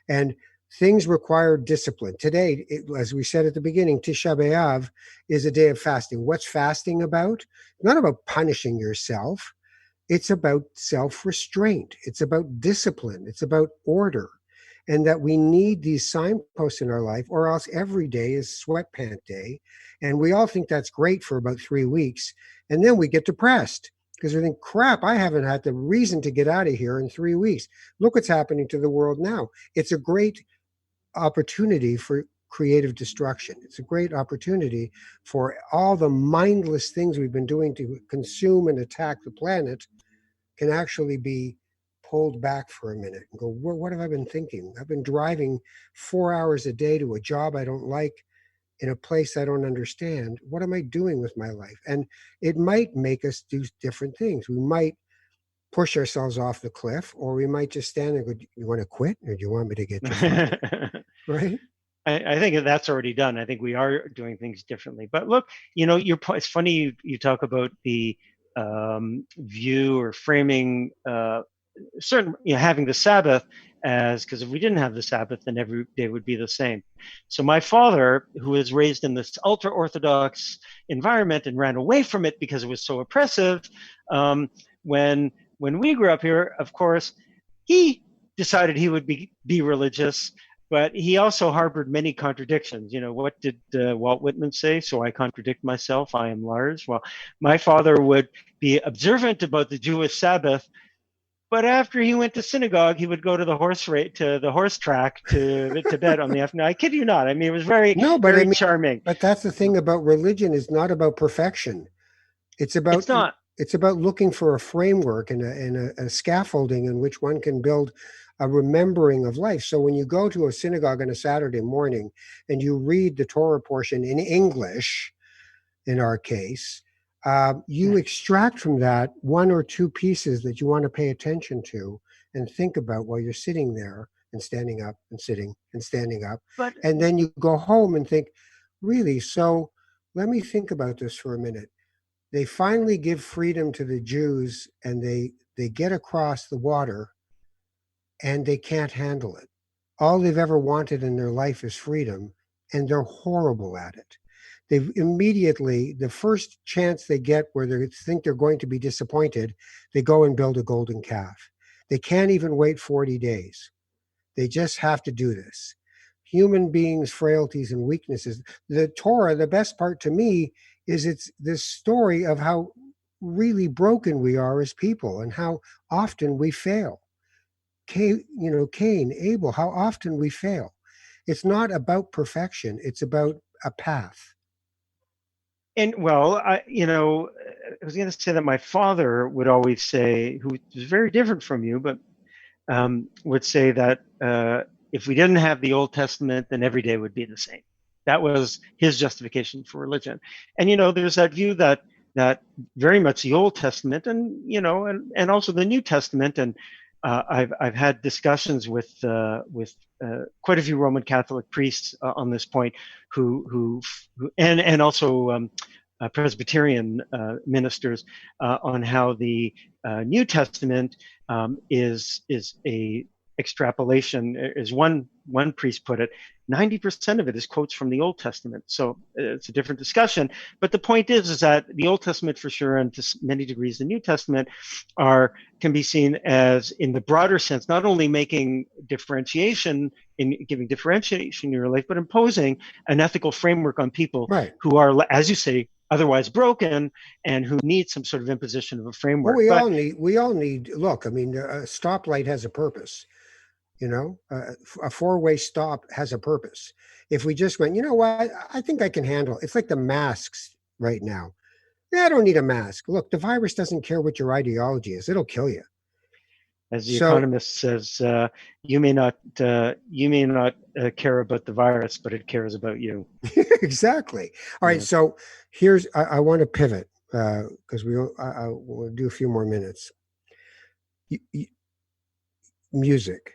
And things require discipline. Today, as we said at the beginning, Tisha B'Av is a day of fasting. What's fasting about? Not about punishing yourself. It's about self restraint. It's about discipline. It's about order. And that we need these signposts in our life, or else every day is sweatpant day. And we all think that's great for about 3 weeks. And then we get depressed because we think, crap, I haven't had the reason to get out of here in 3 weeks. Look what's happening to the world now. It's a great opportunity for creative destruction. It's a great opportunity for all the mindless things we've been doing to consume and attack the planet can actually be pulled back for a minute and go, what have I been thinking? I've been driving 4 hours a day to a job I don't like in a place I don't understand. What am I doing with my life? And it might make us do different things. We might push ourselves off the cliff, or we might just stand there and go, you want to quit, or do you want me to get you fired? Right? I think that's already done. I think we are doing things differently. But look, it's funny you talk about the view or framing certain, having the Sabbath as, because if we didn't have the Sabbath, then every day would be the same. So my father, who was raised in this ultra Orthodox environment and ran away from it because it was so oppressive, um, when we grew up here, of course, he decided he would be religious, but he also harbored many contradictions. What did Walt Whitman say? So I contradict myself, I am Lars. Well, my father would be observant about the Jewish Sabbath, but after he went to synagogue, he would go to the horse track to bed on the afternoon. I kid you not. I mean, it was very, No, but I very mean, charming. but that's the thing about religion, is not about perfection. It's about It's not. it's about looking for a framework and a scaffolding in which one can build a remembering of life. So when you go to a synagogue on a Saturday morning and you read the Torah portion in English, in our case, you extract from that one or two pieces that you want to pay attention to and think about while you're sitting there and standing up and sitting and standing up. But And then you go home and think, really? So let me think about this for a minute. They finally give freedom to the Jews, and they get across the water and they can't handle it. All they've ever wanted in their life is freedom, and they're horrible at it. They've immediately, the first chance they get where they think they're going to be disappointed, they go and build a golden calf. They can't even wait 40 days. They just have to do this. Human beings' frailties and weaknesses. The Torah, the best part to me, is it's this story of how really broken we are as people and how often we fail. Cain, Abel, how often we fail. It's not about perfection. It's about a path. And well, I was going to say that my father would always say, who was very different from you, but would say that if we didn't have the Old Testament, then every day would be the same. That was his justification for religion. And there's that view that very much the Old Testament, and also the New Testament, and I've had discussions with quite a few Roman Catholic priests on this point, who and also Presbyterian ministers on how the New Testament is a extrapolation, as one priest put it. 90% of it is quotes from the Old Testament. So it's a different discussion. But the point is that the Old Testament, for sure, and to many degrees the New Testament, can be seen as, in the broader sense, not only making differentiation, in giving differentiation in your life, but imposing an ethical framework on people Right. who are, as you say, otherwise broken, and who need some sort of imposition of a framework. Well, we all need. Look, I mean, a stoplight has a purpose. A four-way stop has a purpose. If we just went, you know what, I think I can handle it. It's like the masks right now. Yeah, I don't need a mask. Look, the virus doesn't care what your ideology is. It'll kill you. As the Economist says, you may not care about the virus, but it cares about you. Exactly. All right. So I want to pivot because we'll do a few more minutes. Music.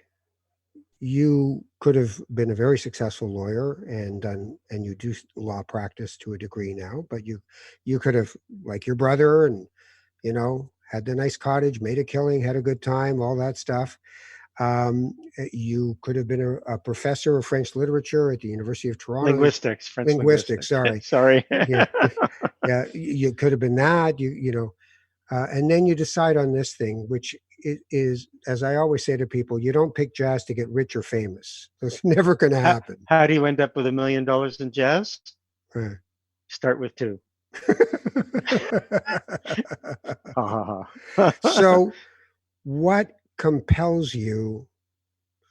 You could have been a very successful lawyer and you do law practice to a degree now, but you could have, like your brother, and had the nice cottage, made a killing, had a good time, all that stuff. You could have been a professor of French literature at the University of Toronto. Linguistics. Sorry. Sorry. Yeah, you could have been that. And then you decide on this thing, which is, as I always say to people, you don't pick jazz to get rich or famous. It's never going to happen. How do you end up with $1 million in jazz? Start with 2. So, what compels you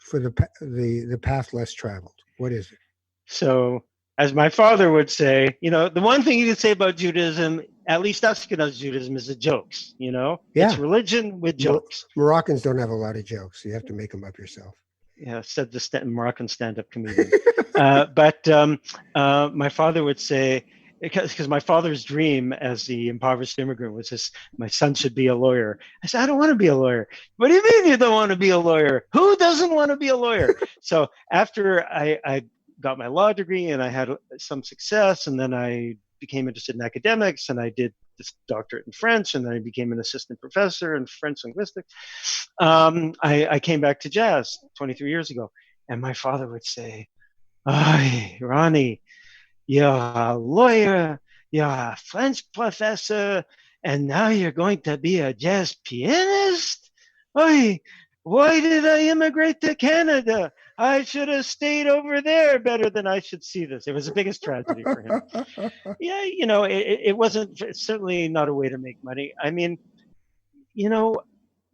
for the path less traveled? What is it? So, as my father would say, the one thing you can say about Judaism, at least Ashkenaz Judaism, is the jokes. It's religion with jokes. Moroccans don't have a lot of jokes. You have to make them up yourself. Yeah, said the Moroccan stand-up comedian. But my father would say, because my father's dream as the impoverished immigrant was this: my son should be a lawyer. I said, I don't want to be a lawyer. What do you mean you don't want to be a lawyer? Who doesn't want to be a lawyer? So after I got my law degree and I had some success, and then I became interested in academics, and I did this doctorate in French, and then I became an assistant professor in French linguistics. I came back to jazz 23 years ago, and my father would say, "Ay, Ronnie, you're a lawyer, you're a French professor, and now you're going to be a jazz pianist? Oy, why did I immigrate to Canada? I should have stayed over there better than I should see this." It was the biggest tragedy for him. Yeah, it wasn't, it's certainly not a way to make money. I mean, you know,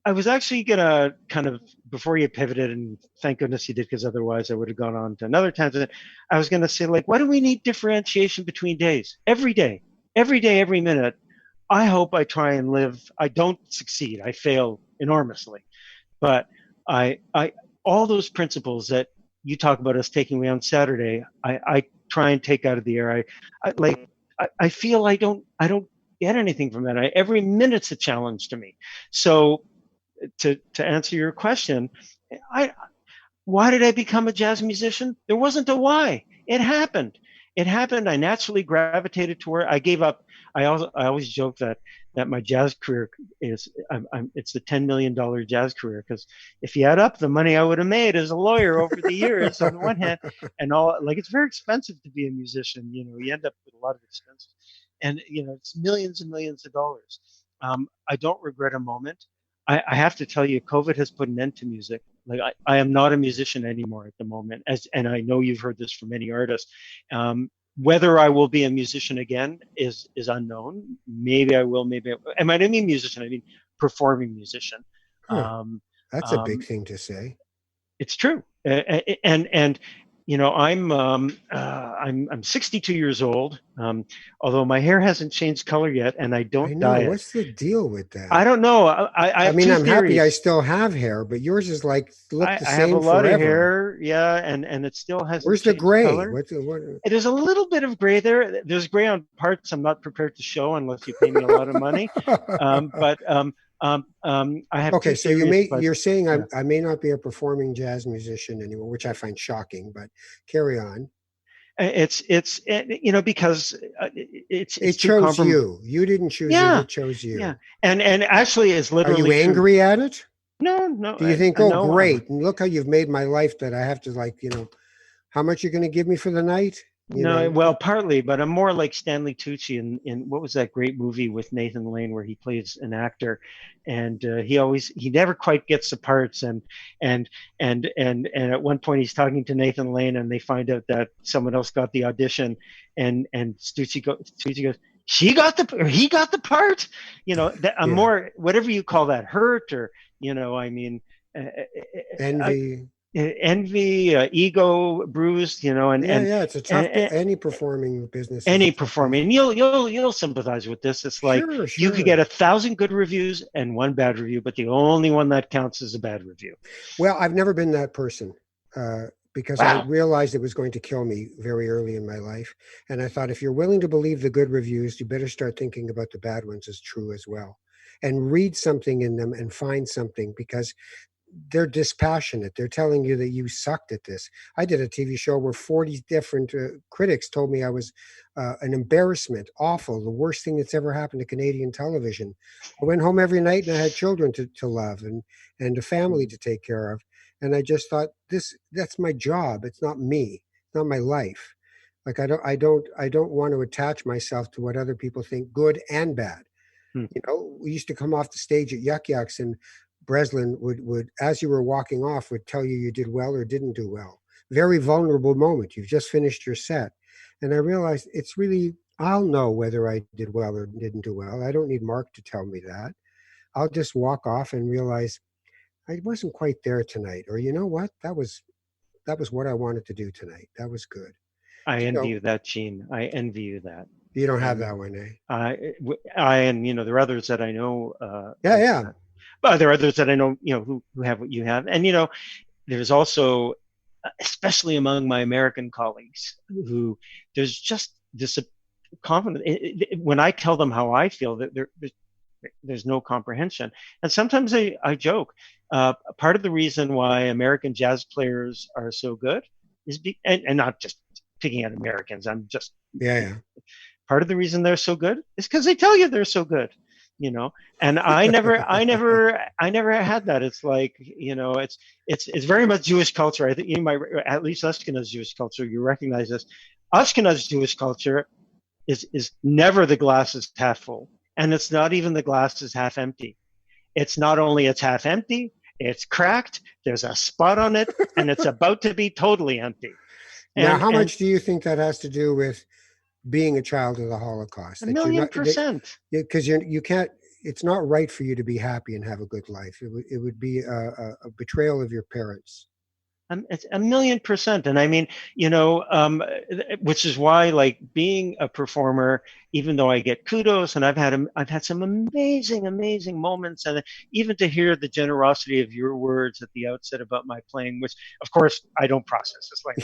I was actually gonna kind of, before you pivoted, and thank goodness you did, because otherwise I would have gone on to another tangent. I was gonna say, like, why do we need differentiation between days? Every day, every minute. I hope I try and live. I don't succeed. I fail enormously, but I all those principles that you talk about us taking away on Saturday, I try and take out of the air. I feel I don't get anything from that. Every minute's a challenge to me. So to answer your question, I why did I become a jazz musician? There wasn't a why. It happened. It happened. I naturally gravitated toward. I gave up. I always joke that my jazz career is it's the $10 million jazz career, because if you add up the money I would have made as a lawyer over the years on the one hand, and all, like, it's very expensive to be a musician. You end up with a lot of expenses, and it's millions and millions of dollars. I don't regret a moment. I have to tell you, COVID has put an end to music. Like, I am not a musician anymore at the moment, and I know you've heard this from many artists. Whether I will be a musician again is unknown. Maybe I will. Maybe I don't mean musician. I mean performing musician. Huh. Um, That's a big thing to say. it's true, and I'm 62 years old. Although my hair hasn't changed color yet, and I I don't know. dye it. What's the deal with that? I don't know. I I have mean, two I'm happy I theories. still have hair, but yours is like look the I have a same lot of forever. hair, yeah, and it still hasn't Where's the changed gray? color. What? There's a little bit of gray there. There's gray on parts I'm not prepared to show unless you pay me a lot of money. But I have Okay, two so you theories. may But you're saying yeah, I may not be a performing jazz musician anymore, which I find shocking, but carry on. it's because it's It too chose comprom. you. You didn't choose it, Yeah, it chose yeah, you. and actually, it's Are you literally true. angry at it? No, no, Do you think, I oh, know. great, and look how you've made my life that I have to, like, how much you're going to give me for the night? You No, know, well, partly, but I'm more like Stanley Tucci in what was that great movie with Nathan Lane where he plays an actor, and he never quite gets the parts, and and at one point he's talking to Nathan Lane, and they find out that someone else got the audition, and Tucci goes, she got or he got the part. That I'm yeah, more, whatever you call that, hurt, or I mean. Uh, envy. Envy, ego bruised, Yeah, yeah, it's a tough. and Any performing business is a any tough business. performing, you'll sympathize with this. It's like Sure, you could get sure. 1,000 good reviews and one bad review, but the only one that counts is a bad review. Well, I've never been that person because I Wow. realized it was going to kill me very early in my life. And I thought, if you're willing to believe the good reviews, you better start thinking about the bad ones as true as well. And read something in them and find something, because they're dispassionate. They're telling you that you sucked at this. I did a TV show where 40 different critics told me I was an embarrassment, awful, the worst thing that's ever happened to Canadian television. I went home every night and I had children to love and a family to take care of. And I just thought, that's my job. It's not me. It's not my life. Like, I don't want to attach myself to what other people think, good and bad. Hmm. We used to come off the stage at Yuck Yucks, and Breslin would, as you were walking off, would tell you did well or didn't do well. Very vulnerable moment. You've just finished your set. And I realized it's really, I'll know whether I did well or didn't do well. I don't need Mark to tell me that. I'll just walk off and realize I wasn't quite there tonight. Or, you know what? That was what I wanted to do tonight. That was good. I You envy know, you that, Gene. I envy you that. you don't have And that one, eh? and there are others that I know Yeah, like yeah. that. But there are others that I know, who have what you have. And there's also, especially among my American colleagues, who there's just this confident. When I tell them how I feel, that there's no comprehension. And sometimes I joke. Part of the reason why American jazz players are so good is and not just picking at Americans. I'm just Yeah, part of the reason they're so good is because they tell you they're so good, you know. And I never had that. It's like, it's very much Jewish culture. I think you might, at least Ashkenaz Jewish culture, you recognize this. Ashkenaz Jewish culture is never the glass is half full, and it's not even the glass is half empty. It's not only it's half empty, it's cracked. There's a spot on it, and it's about to be totally empty. Now, And how much do you think that has to do with being a child of the Holocaust? a That you're million not, percent. because you can't. It's not right for you to be happy and have a good life. It would be a betrayal of your parents. It's a million percent. And I mean, which is why, like, being a performer, even though I get kudos and I've had some amazing, amazing moments, and even to hear the generosity of your words at the outset about my playing, which of course I don't process. It's like,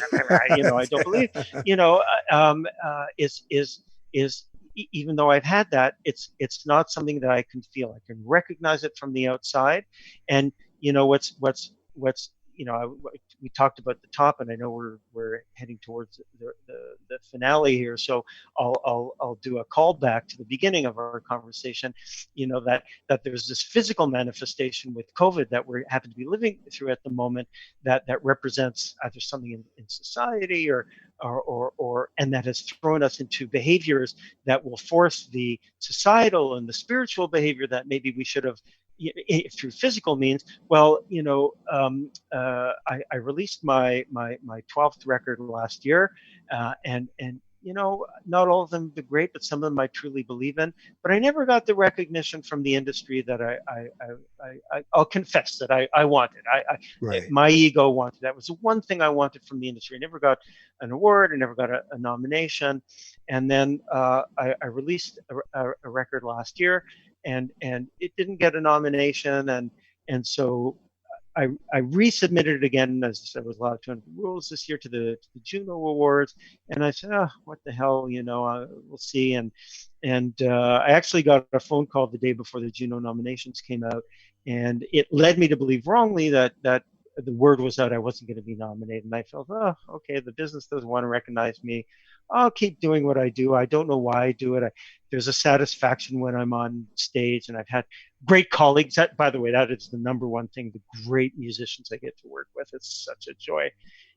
I don't believe, you know, is even though I've had that, it's not something that I can feel. I can recognize it from the outside, and what's we talked about the top, and I know we're heading towards the finale here. So I'll do a callback to the beginning of our conversation. That there's this physical manifestation with COVID that we happen to be living through at the moment that represents either something in society or and that has thrown us into behaviors that will force the societal and the spiritual behavior that maybe we should have through physical means. Well, I released my 12th record last year, and not all of them are great, but some of them I truly believe in. But I never got the recognition from the industry that I'll confess that I wanted. Right. My ego wanted. That was the one thing I wanted from the industry. I never got an award. I never got a nomination. And then I released a record last year, and it didn't get a nomination, and so I resubmitted it again, as I was allowed to rules this year, to the Juno Awards, and I said, oh, what the hell, we'll see, and I actually got a phone call the day before the Juno nominations came out, and it led me to believe wrongly that the word was out I wasn't going to be nominated, and I felt, oh, okay, the business doesn't want to recognize me. I'll keep doing what I do. I don't know why I do it. There's a satisfaction when I'm on stage, and I've had great colleagues. That, by the way, that is the number one thing, the great musicians I get to work with. It's such a joy.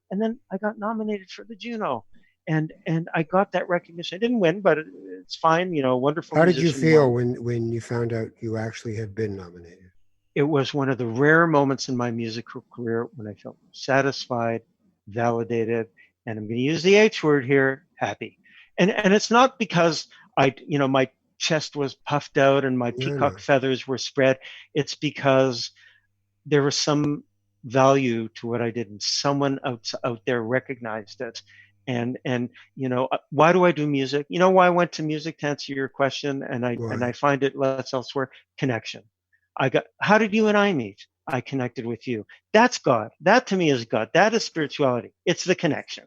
And then I got nominated for the Juno, and I got that recognition. I didn't win, but it's fine. Wonderful How did you musician feel won. when you found out you actually had been nominated? It was one of the rare moments in my musical career when I felt satisfied, validated, and I'm going to use the H word here, happy. And it's not because my chest was puffed out and my No, peacock no. feathers were spread. It's because there was some value to what I did, and someone out there recognized it. And why do I do music? Why I went to music, to answer your question, and I Why? find it less elsewhere. Connection. How did you and I meet? I connected with you. That's God. That to me is God. That is spirituality. It's the connection.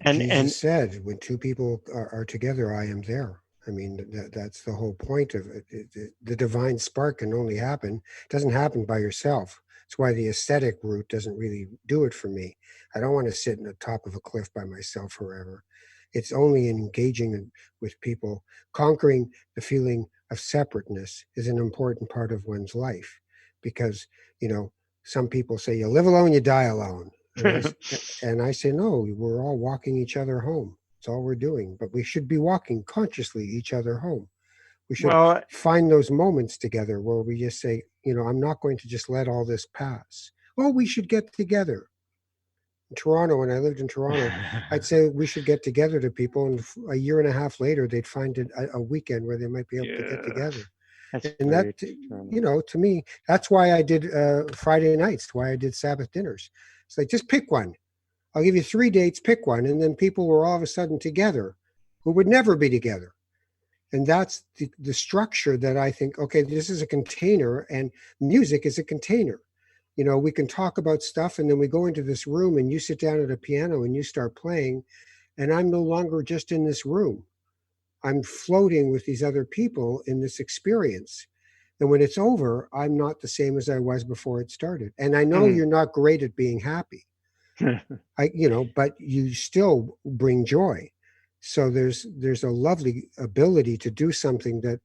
And Jesus said, when two people are together, I am there. I mean, that's the whole point of it. The divine spark can only happen. It doesn't happen by yourself. That's why the aesthetic route doesn't really do it for me. I don't want to sit in the top of a cliff by myself forever. It's only in engaging with people. Conquering the feeling of separateness is an important part of one's life, because, some people say you live alone, you die alone. And I say, no, we're all walking each other home. That's all we're doing. But we should be walking consciously each other home. We should well, find those moments together where we just say, I'm not going to just let all this pass. Oh, we should get together. In Toronto, when I lived in Toronto, I'd say we should get together to people. And a year and a half later, they'd find a weekend where they might be able to get yeah, together. that's And that, very true. to me, that's why I did Friday nights, why I did Sabbath dinners. It's like, just pick one. I'll give you 3 dates, pick one. And then people were all of a sudden together who would never be together. And that's the structure that I think, okay, this is a container, and music is a container. We can talk about stuff, and then we go into this room, and you sit down at a piano and you start playing, and I'm no longer just in this room. I'm floating with these other people in this experience. And when it's over, I'm not the same as I was before it started. And I know Mm. you're not great at being happy. But you still bring joy. So there's a lovely ability to do something that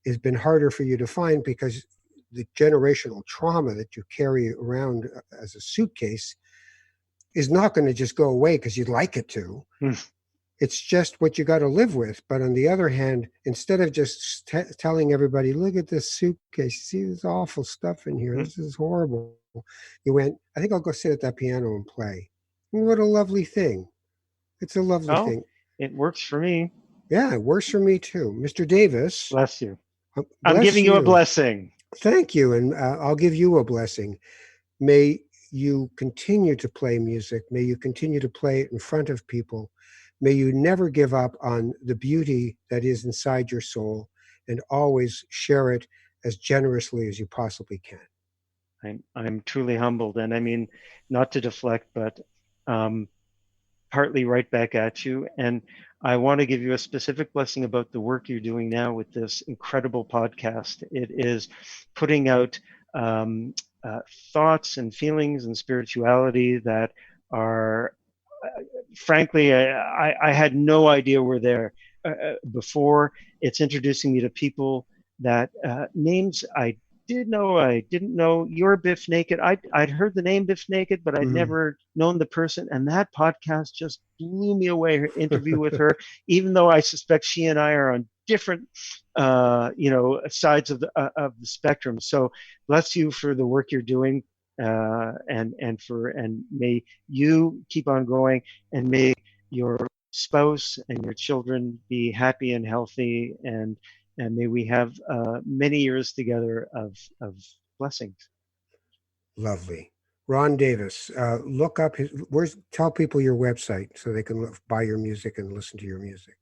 has been harder for you to find because the generational trauma that you carry around as a suitcase is not going to just go away because you'd like it to. It's just what you got to live with. But on the other hand, instead of just telling everybody, look at this suitcase, see this awful stuff in here, this is horrible, you went, I think I'll go sit at that piano and play. And what a lovely thing. It's a lovely Oh, thing. it works for me. Yeah, it works for me too. Mr. Davis, Bless you. I'm bless giving you a you. blessing. Thank you. And I'll give you a blessing. May you continue to play music. May you continue to play it in front of people. May you never give up on the beauty that is inside your soul and always share it as generously as you possibly can. I'm truly humbled. And I mean, not to deflect, but partly right back at you. And I want to give you a specific blessing about the work you're doing now with this incredible podcast. It is putting out um, thoughts and feelings and spirituality that are, frankly, I had no idea were there before. It's introducing me to people that names I did know, I didn't know. You're Biff Naked. I'd heard the name Biff Naked, but I'd never known the person. And that podcast just blew me away. Her interview with her, even though I suspect she and I are on different, sides of the spectrum. So bless you for the work you're doing, and may you keep on going, and may your spouse and your children be happy and healthy, and may we have many years together of blessings. Lovely. Ron Davis, look up tell people your website so they can buy your music and listen to your music.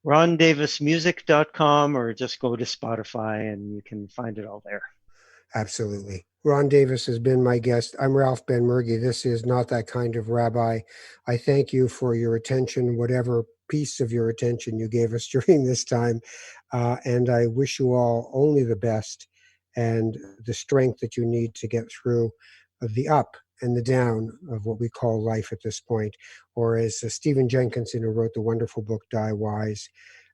RonDavisMusic.com, or just go to Spotify and you can find it all there. Absolutely. Ron Davis has been my guest. I'm Ralph Benmergui. This is Not That Kind of Rabbi. I thank you for your attention, whatever piece of your attention you gave us during this time. And I wish you all only the best and the strength that you need to get through the up and the down of what we call life at this point. Or as Stephen Jenkinson, who wrote the wonderful book, Die Wise,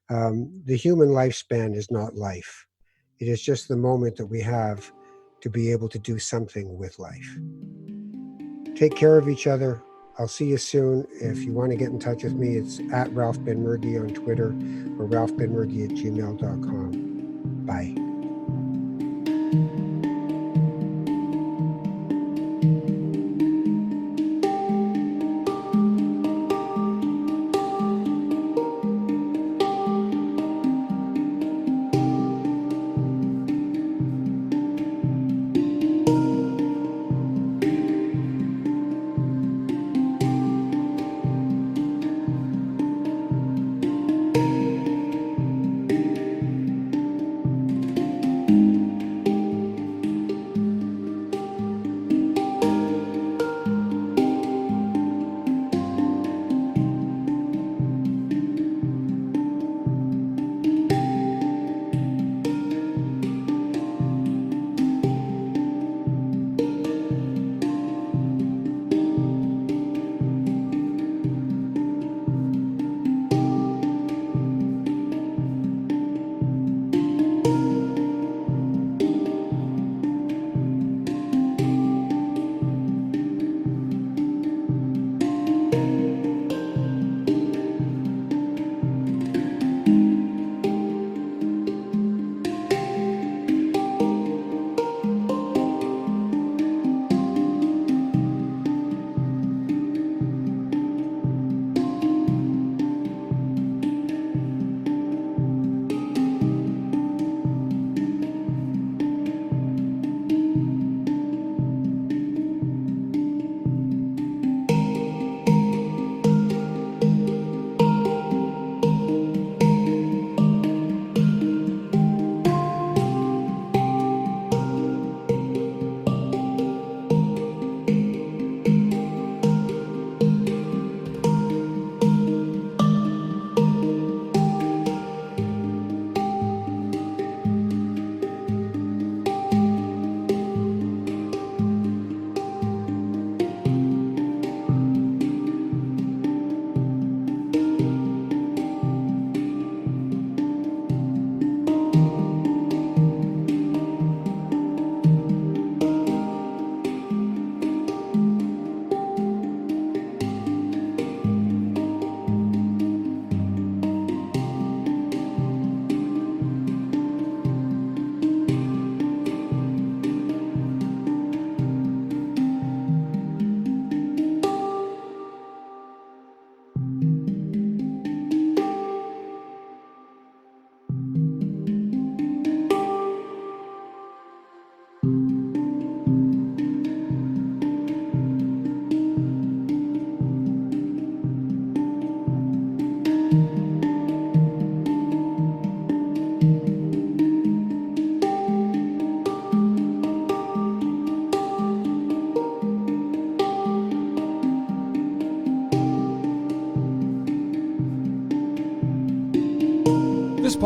the human lifespan is not life. It is just the moment that we have to be able to do something with life. Take care of each other. I'll see you soon. If you want to get in touch with me, it's at Ralph Benmergui on Twitter or ralphbenmergui@gmail.com. Bye.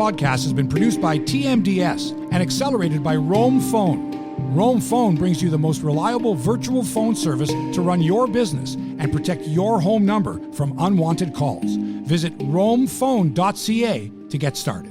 podcast has been produced by TMDS and accelerated by Roam Phone. Roam Phone brings you the most reliable virtual phone service to run your business and protect your home number from unwanted calls. Visit roamphone.ca to get started.